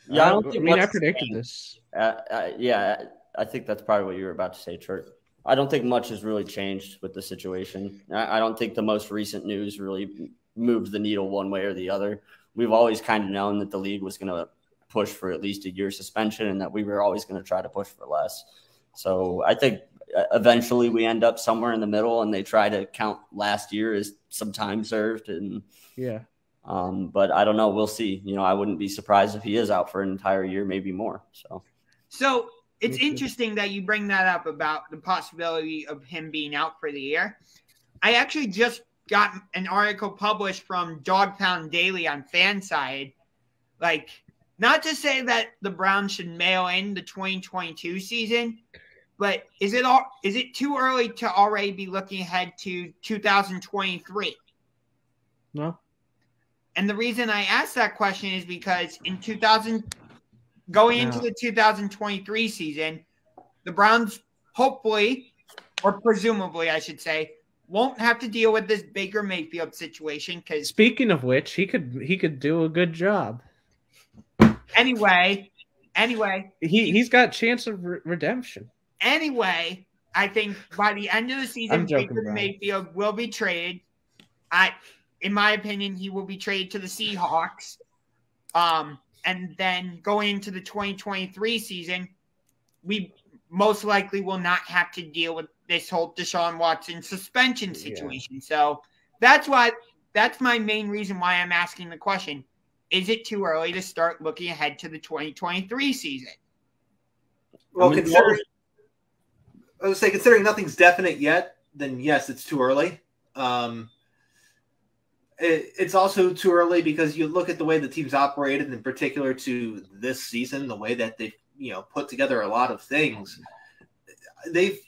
Yeah, I predicted this. Yeah, I think that's probably what you were about to say, Churk. I don't think much has really changed with the situation. I don't think the most recent news really moved the needle one way or the other. We've always kind of known that the league was going to push for at least a year suspension and that we were always going to try to push for less. So I think eventually we end up somewhere in the middle and they try to count last year as some time served. And yeah. But I don't know. We'll see. I wouldn't be surprised if he is out for an entire year, maybe more. So it's interesting that you bring that up about the possibility of him being out for the year. I actually just got an article published from Dog Pound Daily on Fanside. Not to say that the Browns should mail in the 2022 season, but is it too early to already be looking ahead to 2023? No. And the reason I asked that question is because into the 2023 season, the Browns hopefully, or presumably I should say, won't have to deal with this Baker Mayfield situation. Because speaking of which, he could do a good job. Anyway, he's got chance of redemption. Anyway, I think by the end of the season, Baker Mayfield will be traded. In my opinion, he will be traded to the Seahawks. And then going into the 2023 season, we most likely will not have to deal with this whole Deshaun Watson suspension situation. Yeah. So that's my main reason why I'm asking the question. Is it too early to start looking ahead to the 2023 season? Well, considering nothing's definite yet, then yes, it's too early. It's also too early because you look at the way the team's operated, in particular to this season, the way that they've put together a lot of things. They've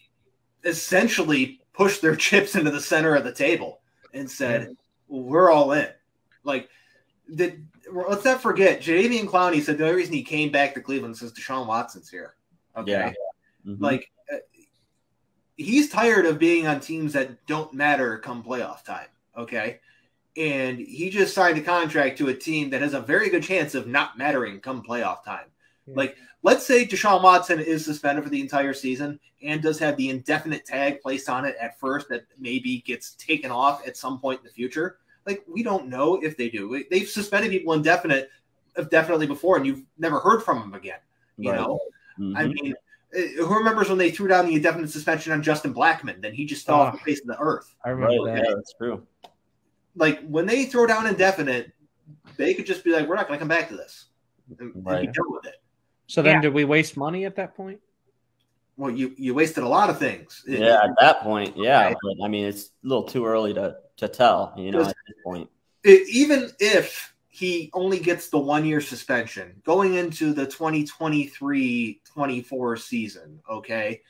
essentially pushed their chips into the center of the table and said, "We're all in." Let's not forget, Jadeveon Clowney said the only reason he came back to Cleveland is Deshaun Watson's here. Okay, yeah. Mm-hmm. He's tired of being on teams that don't matter come playoff time. Okay. And he just signed a contract to a team that has a very good chance of not mattering come playoff time. Yeah. Let's say Deshaun Watson is suspended for the entire season and does have the indefinite tag placed on it at first that maybe gets taken off at some point in the future. We don't know if they do. They've suspended people indefinitely before, and you've never heard from them again. You know? Mm-hmm. I mean, who remembers when they threw down the indefinite suspension on Justin Blackmon? Then he just fell off the face of the earth. I remember that. Yeah, that's true. When they throw down indefinite, they could just be like, we're not going to come back to this. And be done with it. So then did we waste money at that point? Well, you wasted a lot of things. Yeah, at that point, yeah. Right. But, I mean, it's a little too early to tell, at this point. Even if he only gets the 1-year suspension going into the 2023-24 season, okay,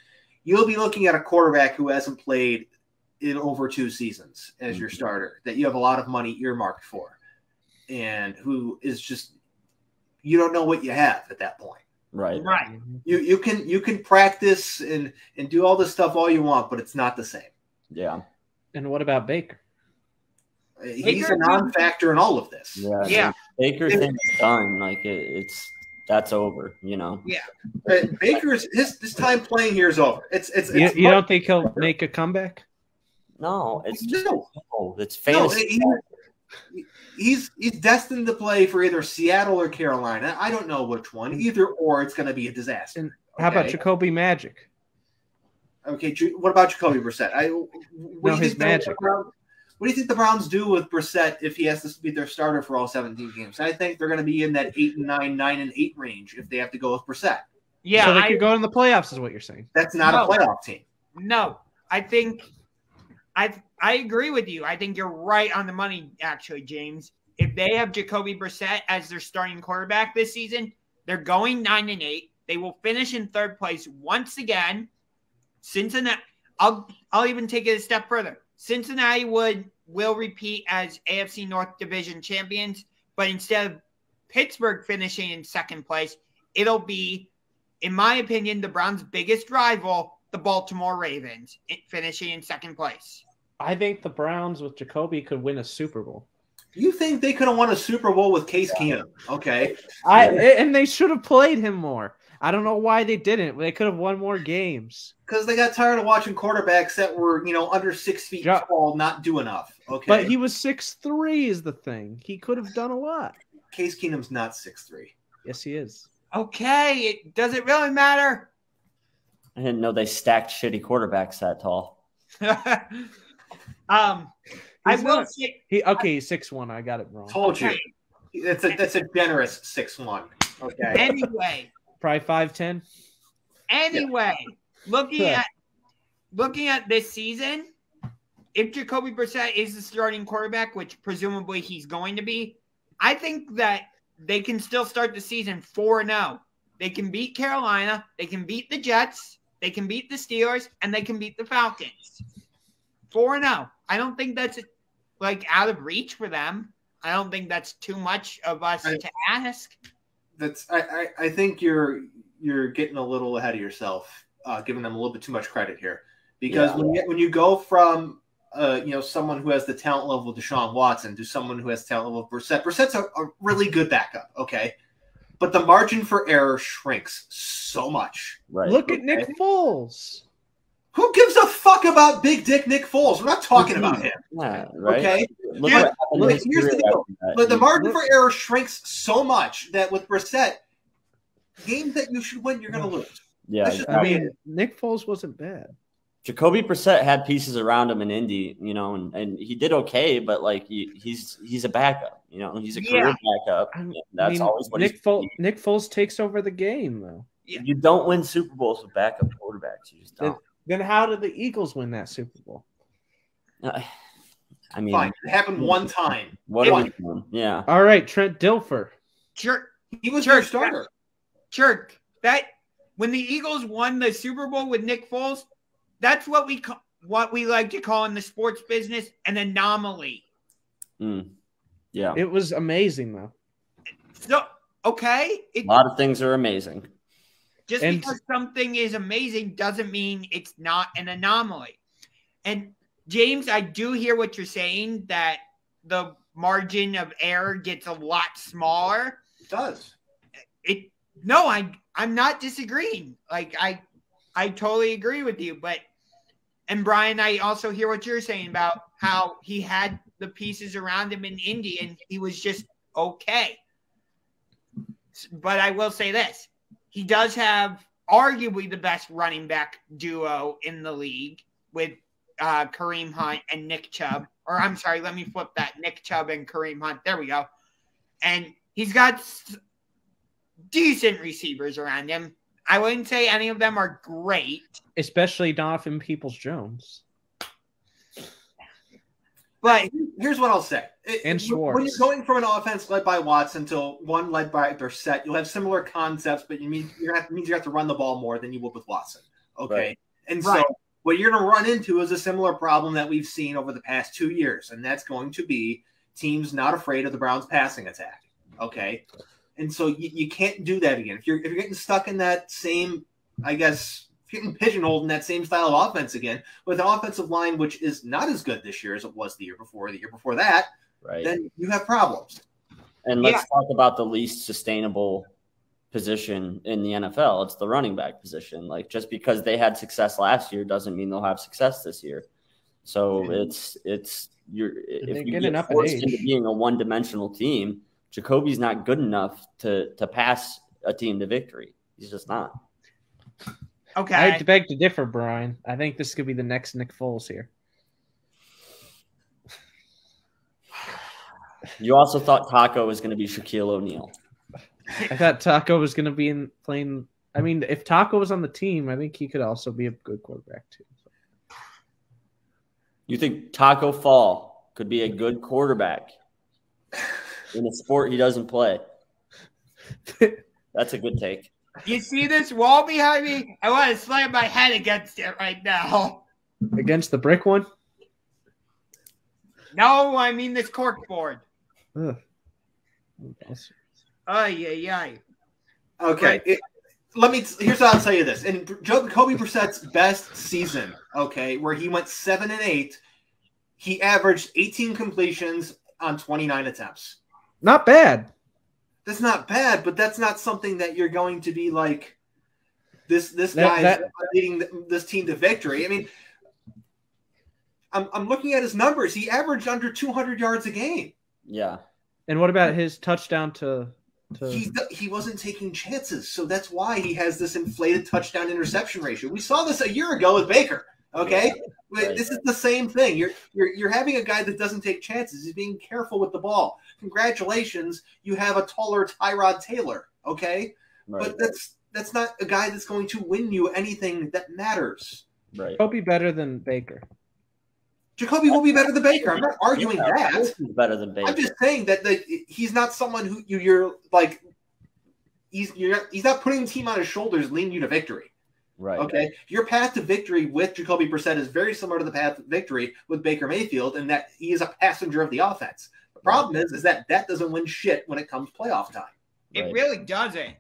you'll be looking at a quarterback who hasn't played in over 2 seasons as your starter that you have a lot of money earmarked for, and who is just, you don't know what you have at that point. Right. You can practice and do all this stuff all you want, but it's not the same. Yeah. And what about Baker? He's a non-factor in all of this. Yeah. Baker thing's done. That's over. Yeah. Baker's his time playing here is over. It's you don't think he'll make a comeback? No, it's fantasy. No, he's destined to play for either Seattle or Carolina. I don't know which one. Either or, it's going to be a disaster. And how about Jacoby Magic? Okay, what about Jacoby Brissett? His Magic. What do you think the Browns do with Brissett if he has to be their starter for all 17 games? I think they're going to be in that 8-9, 9-8 range if they have to go with Brissett. Yeah, So they could go in the playoffs, is what you're saying. That's not a playoff team. No, I think I agree with you. I think you're right on the money, actually, James. If they have Jacoby Brissett as their starting quarterback this season, they're going 9-8. They will finish in third place once again. Cincinnati. I'll even take it a step further. Cincinnati will repeat as AFC North Division champions, but instead of Pittsburgh finishing in second place, it'll be, in my opinion, the Browns' biggest rival, the Baltimore Ravens, finishing in second place. I think the Browns with Jacoby could win a Super Bowl. You think they could have won a Super Bowl with Case Keenum? Okay. And they should have played him more. I don't know why they didn't. They could have won more games. Because they got tired of watching quarterbacks that were, under 6 feet tall not do enough. Okay. But he was 6'3" is the thing. He could have done a lot. Case Keenum's not 6'3". Yes, he is. Okay. Does it really matter? I didn't know they stacked shitty quarterbacks that tall. I will say he's 6'1". I got it wrong. Told you. That's a generous 6'1". Okay. Anyway. Probably 5'10". Anyway, looking at this season, if Jacoby Brissett is the starting quarterback, which presumably he's going to be, I think that they can still start the season 4-0. They can beat Carolina, they can beat the Jets, they can beat the Steelers, and they can beat the Falcons. 4-0. I don't think that's out of reach for them. I don't think that's too much of us to ask. I think you're getting a little ahead of yourself, giving them a little bit too much credit here, because when you go from someone who has the talent level of Deshaun Watson to someone who has talent level of Brissett. Brissett's a really good backup, okay, but the margin for error shrinks so much. Right. Look at Nick Foles. Who gives a fuck about Big Dick Nick Foles? We're not talking about him. Yeah, right. Okay. Here's the deal. But the margin for error shrinks so much that with Brissett, games that you should win, you're going to lose. Yeah, I mean, Nick Foles wasn't bad. Jacoby Brissett had pieces around him in Indy, and he did okay, but he's a backup, he's a career backup. That's always what Nick Foles takes over the game, though. You don't win Super Bowls with backup quarterbacks. You just don't. Then how did the Eagles win that Super Bowl? I mean, fine. It happened one time. Yeah. All right, Trent Dilfer. Churk. He was your starter. Churk. When the Eagles won the Super Bowl with Nick Foles, that's what we like to call in the sports business an anomaly. Yeah. It was amazing, though. So, okay. A lot of things are amazing. Because something is amazing doesn't mean it's not an anomaly. And James, I do hear what you're saying, that the margin of error gets a lot smaller. It does. No, I'm not disagreeing. I totally agree with you. And Bryan, I also hear what you're saying about how he had the pieces around him in Indy and he was just okay. But I will say this. He does have arguably the best running back duo in the league with Kareem Hunt and Nick Chubb. Or I'm sorry, let me flip that. Nick Chubb and Kareem Hunt. There we go. And he's got decent receivers around him. I wouldn't say any of them are great. Especially Donovan Peoples-Jones. But here's what I'll say. And Schwartz. When you're going from an offense led by Watson to one led by Brissett, you'll have similar concepts, but it means you have to run the ball more than you would with Watson. Okay? Right. And so what you're going to run into is a similar problem that we've seen over the past 2 years, and that's going to be teams not afraid of the Browns' passing attack. Okay? And so you can't do that again. If you're getting stuck in that same, getting pigeonholed in that same style of offense again with an offensive line which is not as good this year as it was the year before that, right, then you have problems. And let's talk about the least sustainable position in the NFL. It's the running back position. Just because they had success last year doesn't mean they'll have success this year. So if you get forced into being a one-dimensional team, Jacoby's not good enough to pass a team to victory. He's just not. Okay. I beg to differ, Bryan. I think this could be the next Nick Foles here. You also thought Taco was going to be Shaquille O'Neal. I thought Taco was going to be playing I mean, if Taco was on the team, I think he could also be a good quarterback too. You think Taco Fall could be a good quarterback in a sport he doesn't play? That's a good take. You see this wall behind me? I want to slam my head against it right now. Against the brick one? No, I mean this cork board. Ugh. Ay. Okay. Here's how I'll tell you this. In Jacoby Brissett's best season, okay, where he went 7-8, he averaged 18 completions on 29 attempts. Not bad. That's not bad, but that's not something that you're going to be like, this guy's leading this team to victory. I mean, I'm looking at his numbers. He averaged under 200 yards a game. Yeah. And what about his touchdown to He wasn't taking chances, so that's why he has this inflated touchdown interception ratio. We saw this a year ago with Baker. Okay, right. This is the same thing. You're having a guy that doesn't take chances. He's being careful with the ball. Congratulations, you have a taller Tyrod Taylor. Okay, Right. but that's not a guy that's going to win you anything that matters. Right. He'll be better than Baker. Jacoby will be better than Baker. I'm not arguing that. He's better than Baker. I'm just saying that he's not someone who you're like. He's not putting the team on his shoulders, leading you to victory. Right. Okay. Your path to victory with Jacoby Brissett is very similar to the path to victory with Baker Mayfield, in that he is a passenger of the offense. The problem is that doesn't win shit when it comes playoff time. It really doesn't.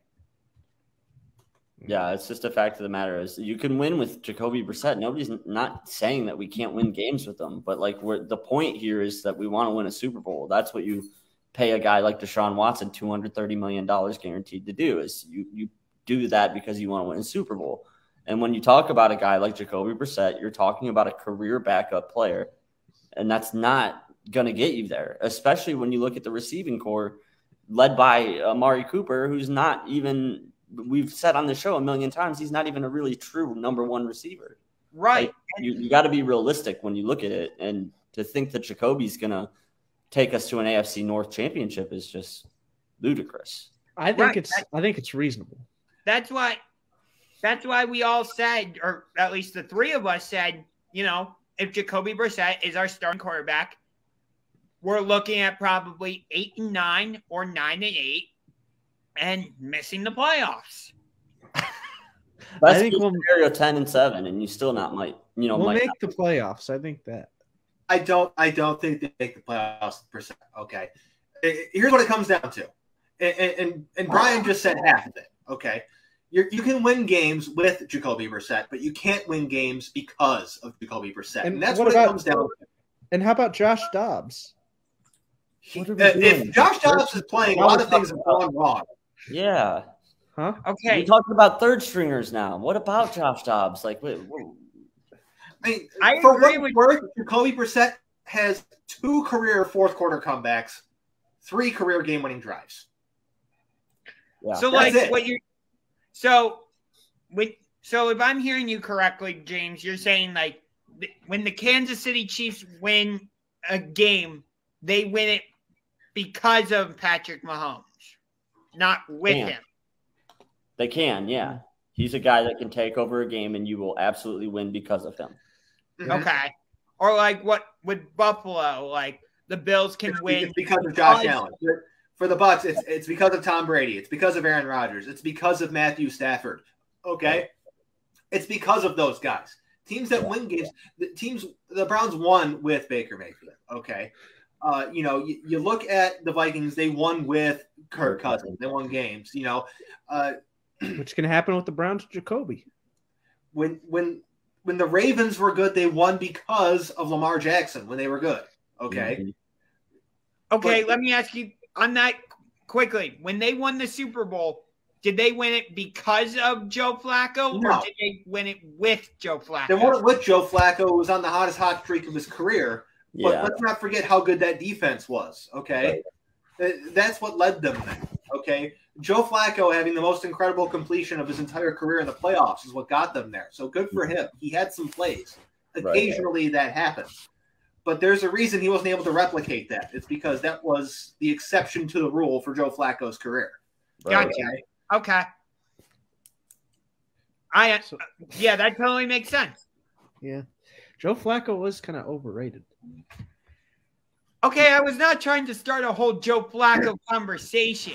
Yeah, it's just a fact of the matter is you can win with Jacoby Brissett. Nobody's not saying that we can't win games with them, but like the point here is that we want to win a Super Bowl. That's what you pay a guy like Deshaun Watson $230 million guaranteed to do, is you do that because you want to win a Super Bowl. And when you talk about a guy like Jacoby Brissett, you're talking about a career backup player, and that's not going to get you there, especially when you look at the receiving core led by Amari Cooper, who's not even – we've said on the show a million times, he's not even a really true number one receiver. Right. Like, you got to be realistic when you look at it, and to think that Jacoby's going to take us to an AFC North championship is just ludicrous. I think it's reasonable. That's why we all said, or at least the three of us said, if Jacoby Brissett is our starting quarterback, we're looking at probably 8-9 or 9-8 and missing the playoffs. I think we'll scenario 10-7, and you still not might. We'll make the playoffs. I think that. I don't think they make the playoffs. Okay, here's what it comes down to, and Bryan just said half of it. Okay, you can win games with Jacoby Brissett, but you can't win games because of Jacoby Brissett, and that's what it comes down to. And how about Josh Dobbs? If Josh Dobbs is playing, a lot of things have gone wrong. Yeah. Huh? Okay. We're talking about third stringers now. What about Josh Dobbs? Like, wait. I for what it's worth, Jacoby Brissett has 2 career fourth quarter comebacks, 3 career game-winning drives. Yeah. So, so if I'm hearing you correctly, James, you're saying like when the Kansas City Chiefs win a game, they win it because of Patrick Mahomes, not with him. They can, yeah. He's a guy that can take over a game, and you will absolutely win because of him. Okay. Or like what with Buffalo, like the Bills can win. It's because of Josh Allen. For the Bucs, it's because of Tom Brady. It's because of Aaron Rodgers. It's because of Matthew Stafford. Okay? It's because of those guys. Teams that win games, the Browns won with Baker Mayfield. Okay? You look at the Vikings, they won with Kirk Cousins. They won games, which can happen with the Browns, Jacoby. When the Ravens were good, they won because of Lamar Jackson when they were good. Okay. Mm-hmm. Okay, let me ask you on that quickly. When they won the Super Bowl, did they win it because of Joe Flacco, No. or did they win it with Joe Flacco? They won it with Joe Flacco, who was on the hottest hot streak of his career. But let's not forget how good that defense was, okay? That's what led them there, okay? Joe Flacco having the most incredible completion of his entire career in the playoffs is what got them there. So good for him. He had some plays. Occasionally that happens. But there's a reason he wasn't able to replicate that. It's because that was the exception to the rule for Joe Flacco's career. Gotcha. Okay. Yeah, that totally makes sense. Yeah. Joe Flacco was kind of overrated. Okay, I was not trying to start a whole Joe Flacco conversation.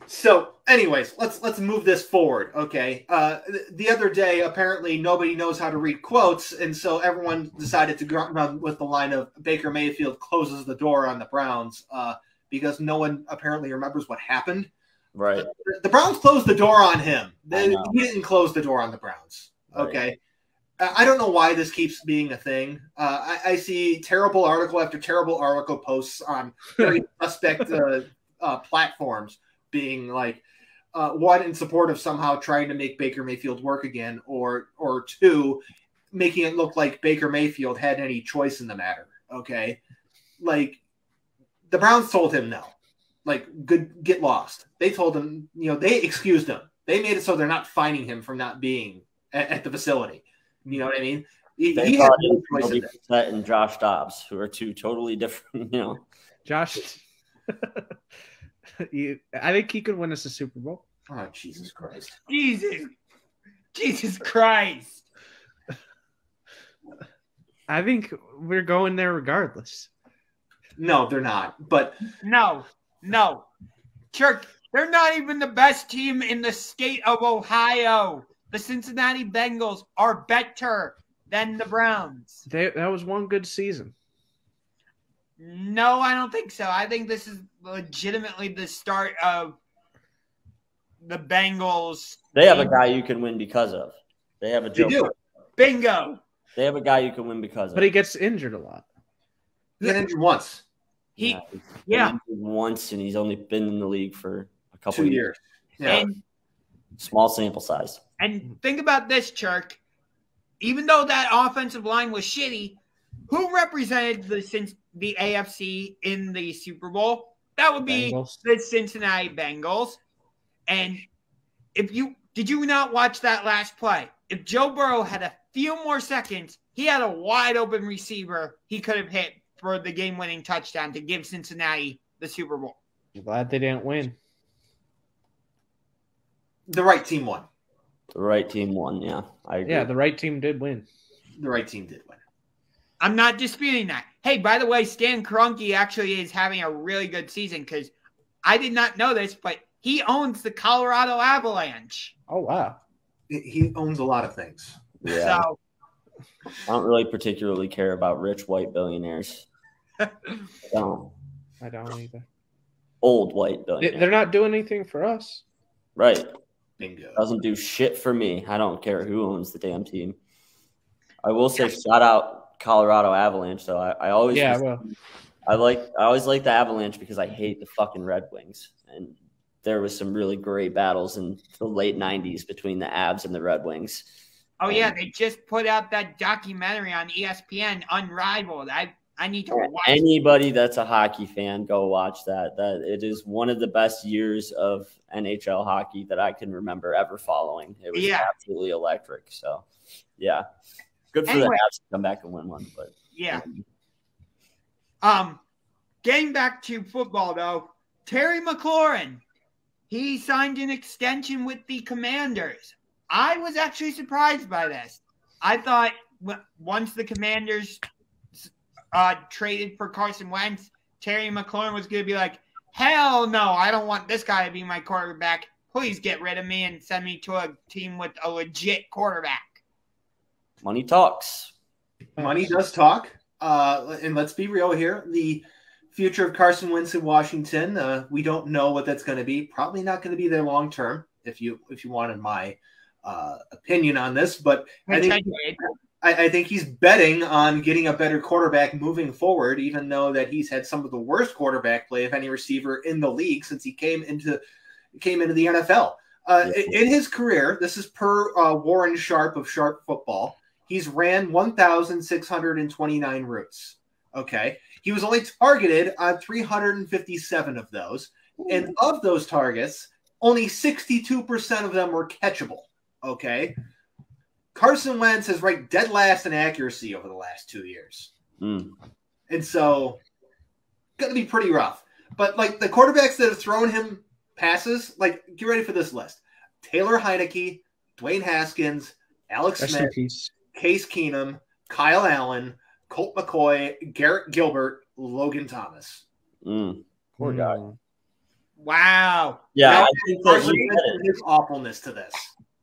So, anyways, let's move this forward. Okay. The other day, apparently nobody knows how to read quotes, and so everyone decided to run with the line of Baker Mayfield closes the door on the Browns because no one apparently remembers what happened. Right. The Browns closed the door on him. He didn't close the door on the Browns. Okay. Right. I don't know why this keeps being a thing. I see terrible article after terrible article posts on very suspect platforms being like, one, in support of somehow trying to make Baker Mayfield work again, or two, making it look like Baker Mayfield had any choice in the matter. Okay. Like, the Browns told him no. Like, get lost. They told him, they excused him. They made it so they're not fining him for not being at the facility. You know what I mean? He had no choice in that. And Josh Dobbs, who are two totally different, Josh, I think he could win us a Super Bowl. Oh, Jesus Christ. Jesus Christ. I think we're going there regardless. No, they're not. But no. Churk, they're not even the best team in the state of Ohio. The Cincinnati Bengals are better than the Browns. That was one good season. No, I don't think so. I think this is legitimately the start of the Bengals. They have a guy you can win because of. They have a Joe. They do. Bingo. They have a guy you can win because of. But he gets injured a lot. He got injured once. He's injured once, and he's only been in the league for a couple 2 years. Yeah. And small sample size. And think about this, Churk. Even though that offensive line was shitty, who represented the AFC in the Super Bowl? That would be the Cincinnati Bengals. And did you not watch that last play? If Joe Burrow had a few more seconds, he had a wide open receiver he could have hit for the game-winning touchdown to give Cincinnati the Super Bowl. I'm glad they didn't win. The right team won. The right team won, yeah. I agree. Yeah, the right team did win. The right team did win. I'm not disputing that. Hey, by the way, Stan Kroenke actually is having a really good season because I did not know this, but he owns the Colorado Avalanche. Oh, wow. He owns a lot of things. Yeah. So, I don't really particularly care about rich white billionaires. I don't either. Old white billionaires. They're not doing anything for us. Right. Bingo. Doesn't do shit for me. I don't care who owns the damn team. I will say shout out Colorado Avalanche, though. I always always like the Avalanche because I hate the fucking Red Wings. And there was some really great battles in the late 90s between the Avs and the Red Wings. Oh, yeah, they just put out that documentary on ESPN, Unrivaled. I need to watch anybody that's a hockey fan, go watch that. That it is one of the best years of NHL hockey that I can remember ever following. It was absolutely electric. So, yeah, good for the Avs to come back and win one. But yeah, getting back to football though, Terry McLaurin, he signed an extension with the Commanders. I was actually surprised by this. I thought once the Commanders traded for Carson Wentz, Terry McLaurin was going to be like, hell no, I don't want this guy to be my quarterback. Please get rid of me and send me to a team with a legit quarterback. Money talks. Money does talk. And let's be real here. The future of Carson Wentz in Washington, we don't know what that's going to be. Probably not going to be there long term, if you wanted my opinion on this. But I think he's betting on getting a better quarterback moving forward, even though that he's had some of the worst quarterback play of any receiver in the league since he came into the NFL. In his career, this is per Warren Sharp of Sharp Football, he's ran 1,629 routes. Okay. He was only targeted on 357 of those. Ooh. And of those targets, only 62% of them were catchable. Okay. Carson Wentz has ranked dead last in accuracy over the last 2 years. And so, going to be pretty rough. But, like, the quarterbacks that have thrown him passes, like, get ready for this list. Taylor Heineke, Dwayne Haskins, Alex Rest in Smith, peace. Case Keenum, Kyle Allen, Colt McCoy, Garrett Gilbert, Logan Thomas. Poor guy. Wow. Yeah, Now, I think that he said it. his awfulness to this.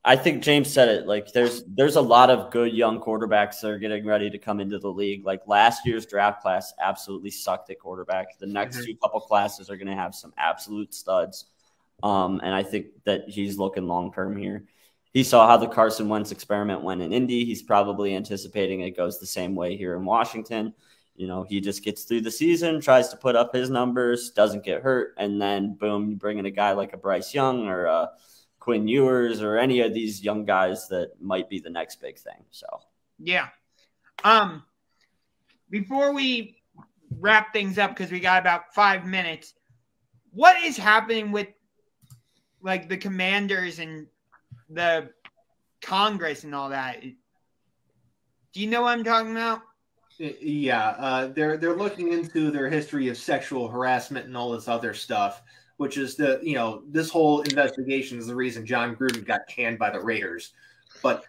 I think James said it. Like, there's a lot of good young quarterbacks that are getting ready to come into the league. Like, last year's draft class absolutely sucked at quarterback. The next two couple classes are going to have some absolute studs. And I think that he's looking long-term here. He saw how the Carson Wentz experiment went in Indy. He's probably anticipating it goes the same way here in Washington. You know, he just gets through the season, tries to put up his numbers, doesn't get hurt, and then, boom, you bring in a guy like a Bryce Young or a Quinn Ewers or any of these young guys that might be the next big thing. So, yeah. Before we wrap things up, because we got about 5 minutes, what is happening with, like, the Commanders and the Congress and all that? Do you know what I'm talking about? Yeah, they're looking into their history of sexual harassment and all this other stuff, which is this whole investigation is the reason John Gruden got canned by the Raiders. But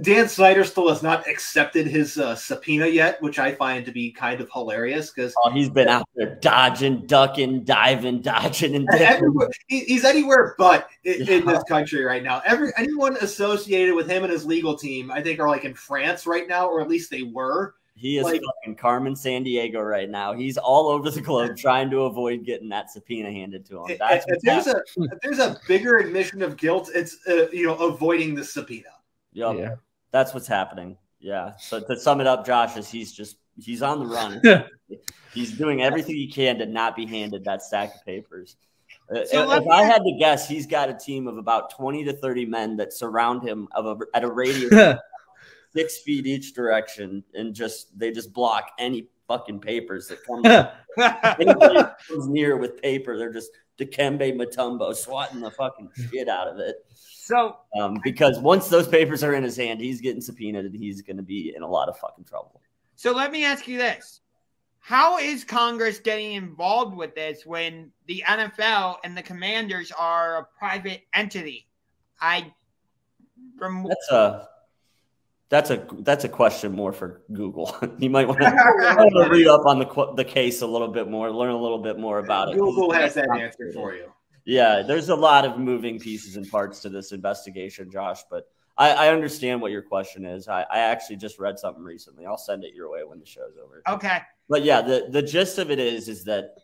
Dan Snyder still has not accepted his subpoena yet, which I find to be kind of hilarious because he's been out there dodging, ducking, diving, dodging, and dipping. He's anywhere but in this country right now. Anyone associated with him and his legal team, I think, are like in France right now, or at least they were. He is fucking Carmen Sandiego right now. He's all over the globe trying to avoid getting that subpoena handed to him. If there's a bigger admission of guilt, it's avoiding the subpoena. Yep. Yeah, that's what's happening. Yeah. So to sum it up, Josh, is he's on the run. He's doing everything he can to not be handed that stack of papers. So if I had to guess, he's got a team of about 20 to 30 men that surround him at a radius 6 feet each direction, and they just block any fucking papers that come. Anybody comes near with paper, they're just Dikembe Mutombo swatting the fucking shit out of it. So, because once those papers are in his hand, he's getting subpoenaed, and he's going to be in a lot of fucking trouble. So let me ask you this: how is Congress getting involved with this when the NFL and the Commanders are a private entity? That's a question more for Google. You might want to read up on the case a little bit more, learn a little bit more about it. Google has that answer for you. Yeah, there's a lot of moving pieces and parts to this investigation, Josh, but I understand what your question is. I actually just read something recently. I'll send it your way when the show's over. Okay. But yeah, the gist of it is that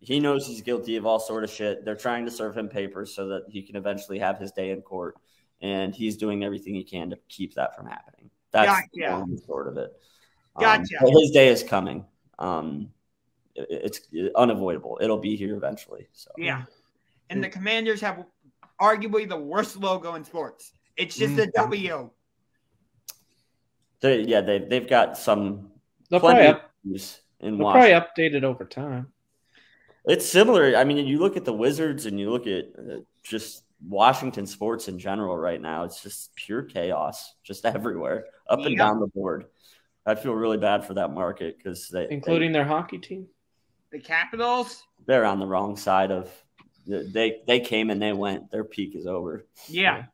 he knows he's guilty of all sort of shit. They're trying to serve him papers so that he can eventually have his day in court, and he's doing everything he can to keep that from happening. That's the long sort of it. Gotcha. But his day is coming. It's unavoidable. It'll be here eventually. So yeah. And the Commanders have arguably the worst logo in sports. It's just a W. They've got some. They'll probably update it over time. It's similar. I mean, you look at the Wizards and you look at just Washington sports in general right now. It's just pure chaos, just everywhere, up and down the board. I feel really bad for that market because including their hockey team, the Capitals. They're on the wrong side of. They came and they went. Their peak is over. Yeah.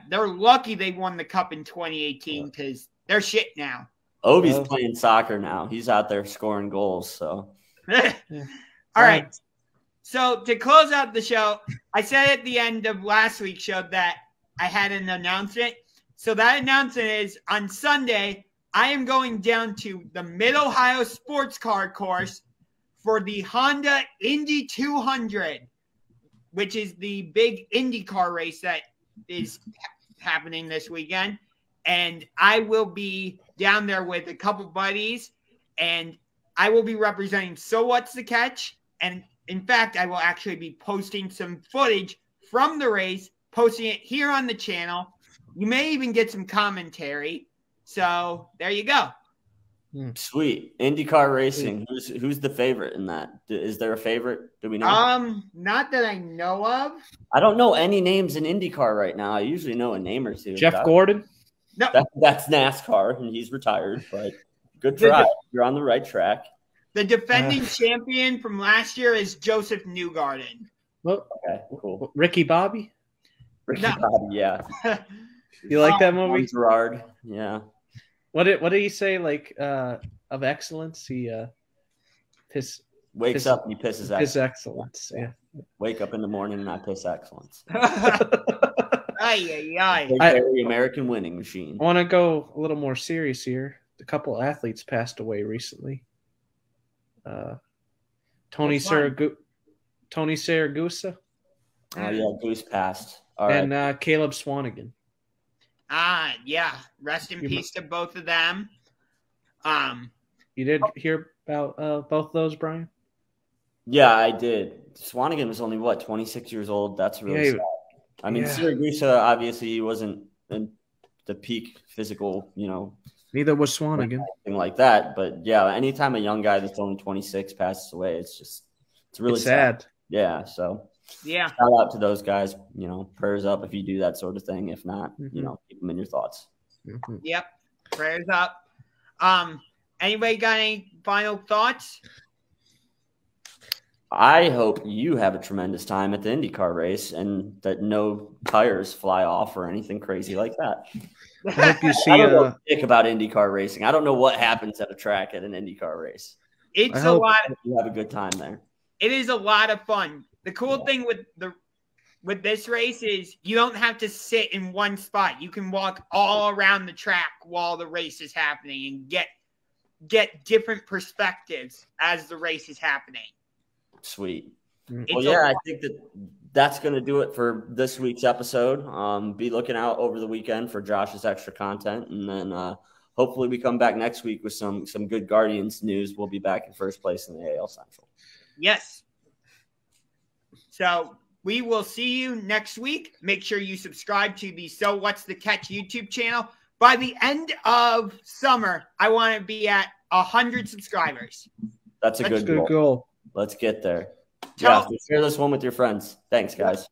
They're lucky they won the cup in 2018 because they're shit now. Obi's playing soccer now. He's out there scoring goals. So, all right. So to close out the show, I said at the end of last week's show that I had an announcement. So that announcement is on Sunday, I am going down to the Mid-Ohio Sports Car Course for the Honda Indy 200. Which is the big IndyCar race that is happening this weekend. And I will be down there with a couple buddies, and I will be representing So What's the Catch? And in fact, I will actually be posting some footage from the race, posting it here on the channel. You may even get some commentary. So there you go. Sweet. IndyCar racing. Who's the favorite in that? Is there a favorite? Do we know? Not that I know of. I don't know any names in IndyCar right now. I usually know a name or two. Jeff Gordon? No. That's NASCAR, and he's retired, but good try. You're on the right track. The defending champion from last year is Joseph Newgarden. Well, okay, cool. Ricky Bobby? Ricky Bobby, yeah. You like that movie? Gerard. Yeah. What did he say? Like of excellence, he wakes up and he pisses excellence. His excellence. Yeah. Wake up in the morning and I piss excellence. The American winning machine. I want to go a little more serious here. A couple athletes passed away recently. Tony Saragusa. Oh yeah, Goose passed. All and right. Caleb Swanigan. Yeah. Rest in peace to both of them. You did hear about both those, Brian? Yeah, I did. Swanigan was only 26 years old. That's really sad. I mean, Siragusa obviously he wasn't in the peak physical, Neither was Swanigan. Anything like that. But yeah, anytime a young guy that's only 26 passes away, it's really sad. Yeah. So yeah, shout out to those guys. Prayers up if you do that sort of thing. If not, keep them in your thoughts. Mm-hmm. Yep. Prayers up. Anybody got any final thoughts? I hope you have a tremendous time at the IndyCar race and that no tires fly off or anything crazy like that. I hope you see. I don't know dick about IndyCar racing. I don't know what happens at a track at an IndyCar race. It's a lot. You have a good time there. It is a lot of fun. The cool thing with this race is you don't have to sit in one spot. You can walk all around the track while the race is happening and get different perspectives as the race is happening. Sweet. Well, yeah, I think that's going to do it for this week's episode. Be looking out over the weekend for Josh's extra content. And then hopefully we come back next week with some good Guardians news. We'll be back in first place in the AL Central. Yes. So we will see you next week. Make sure you subscribe to the So What's the Catch YouTube channel. By the end of summer, I want to be at 100 subscribers. That's a good goal. Let's get there. Yeah, share this one with your friends. Thanks, guys.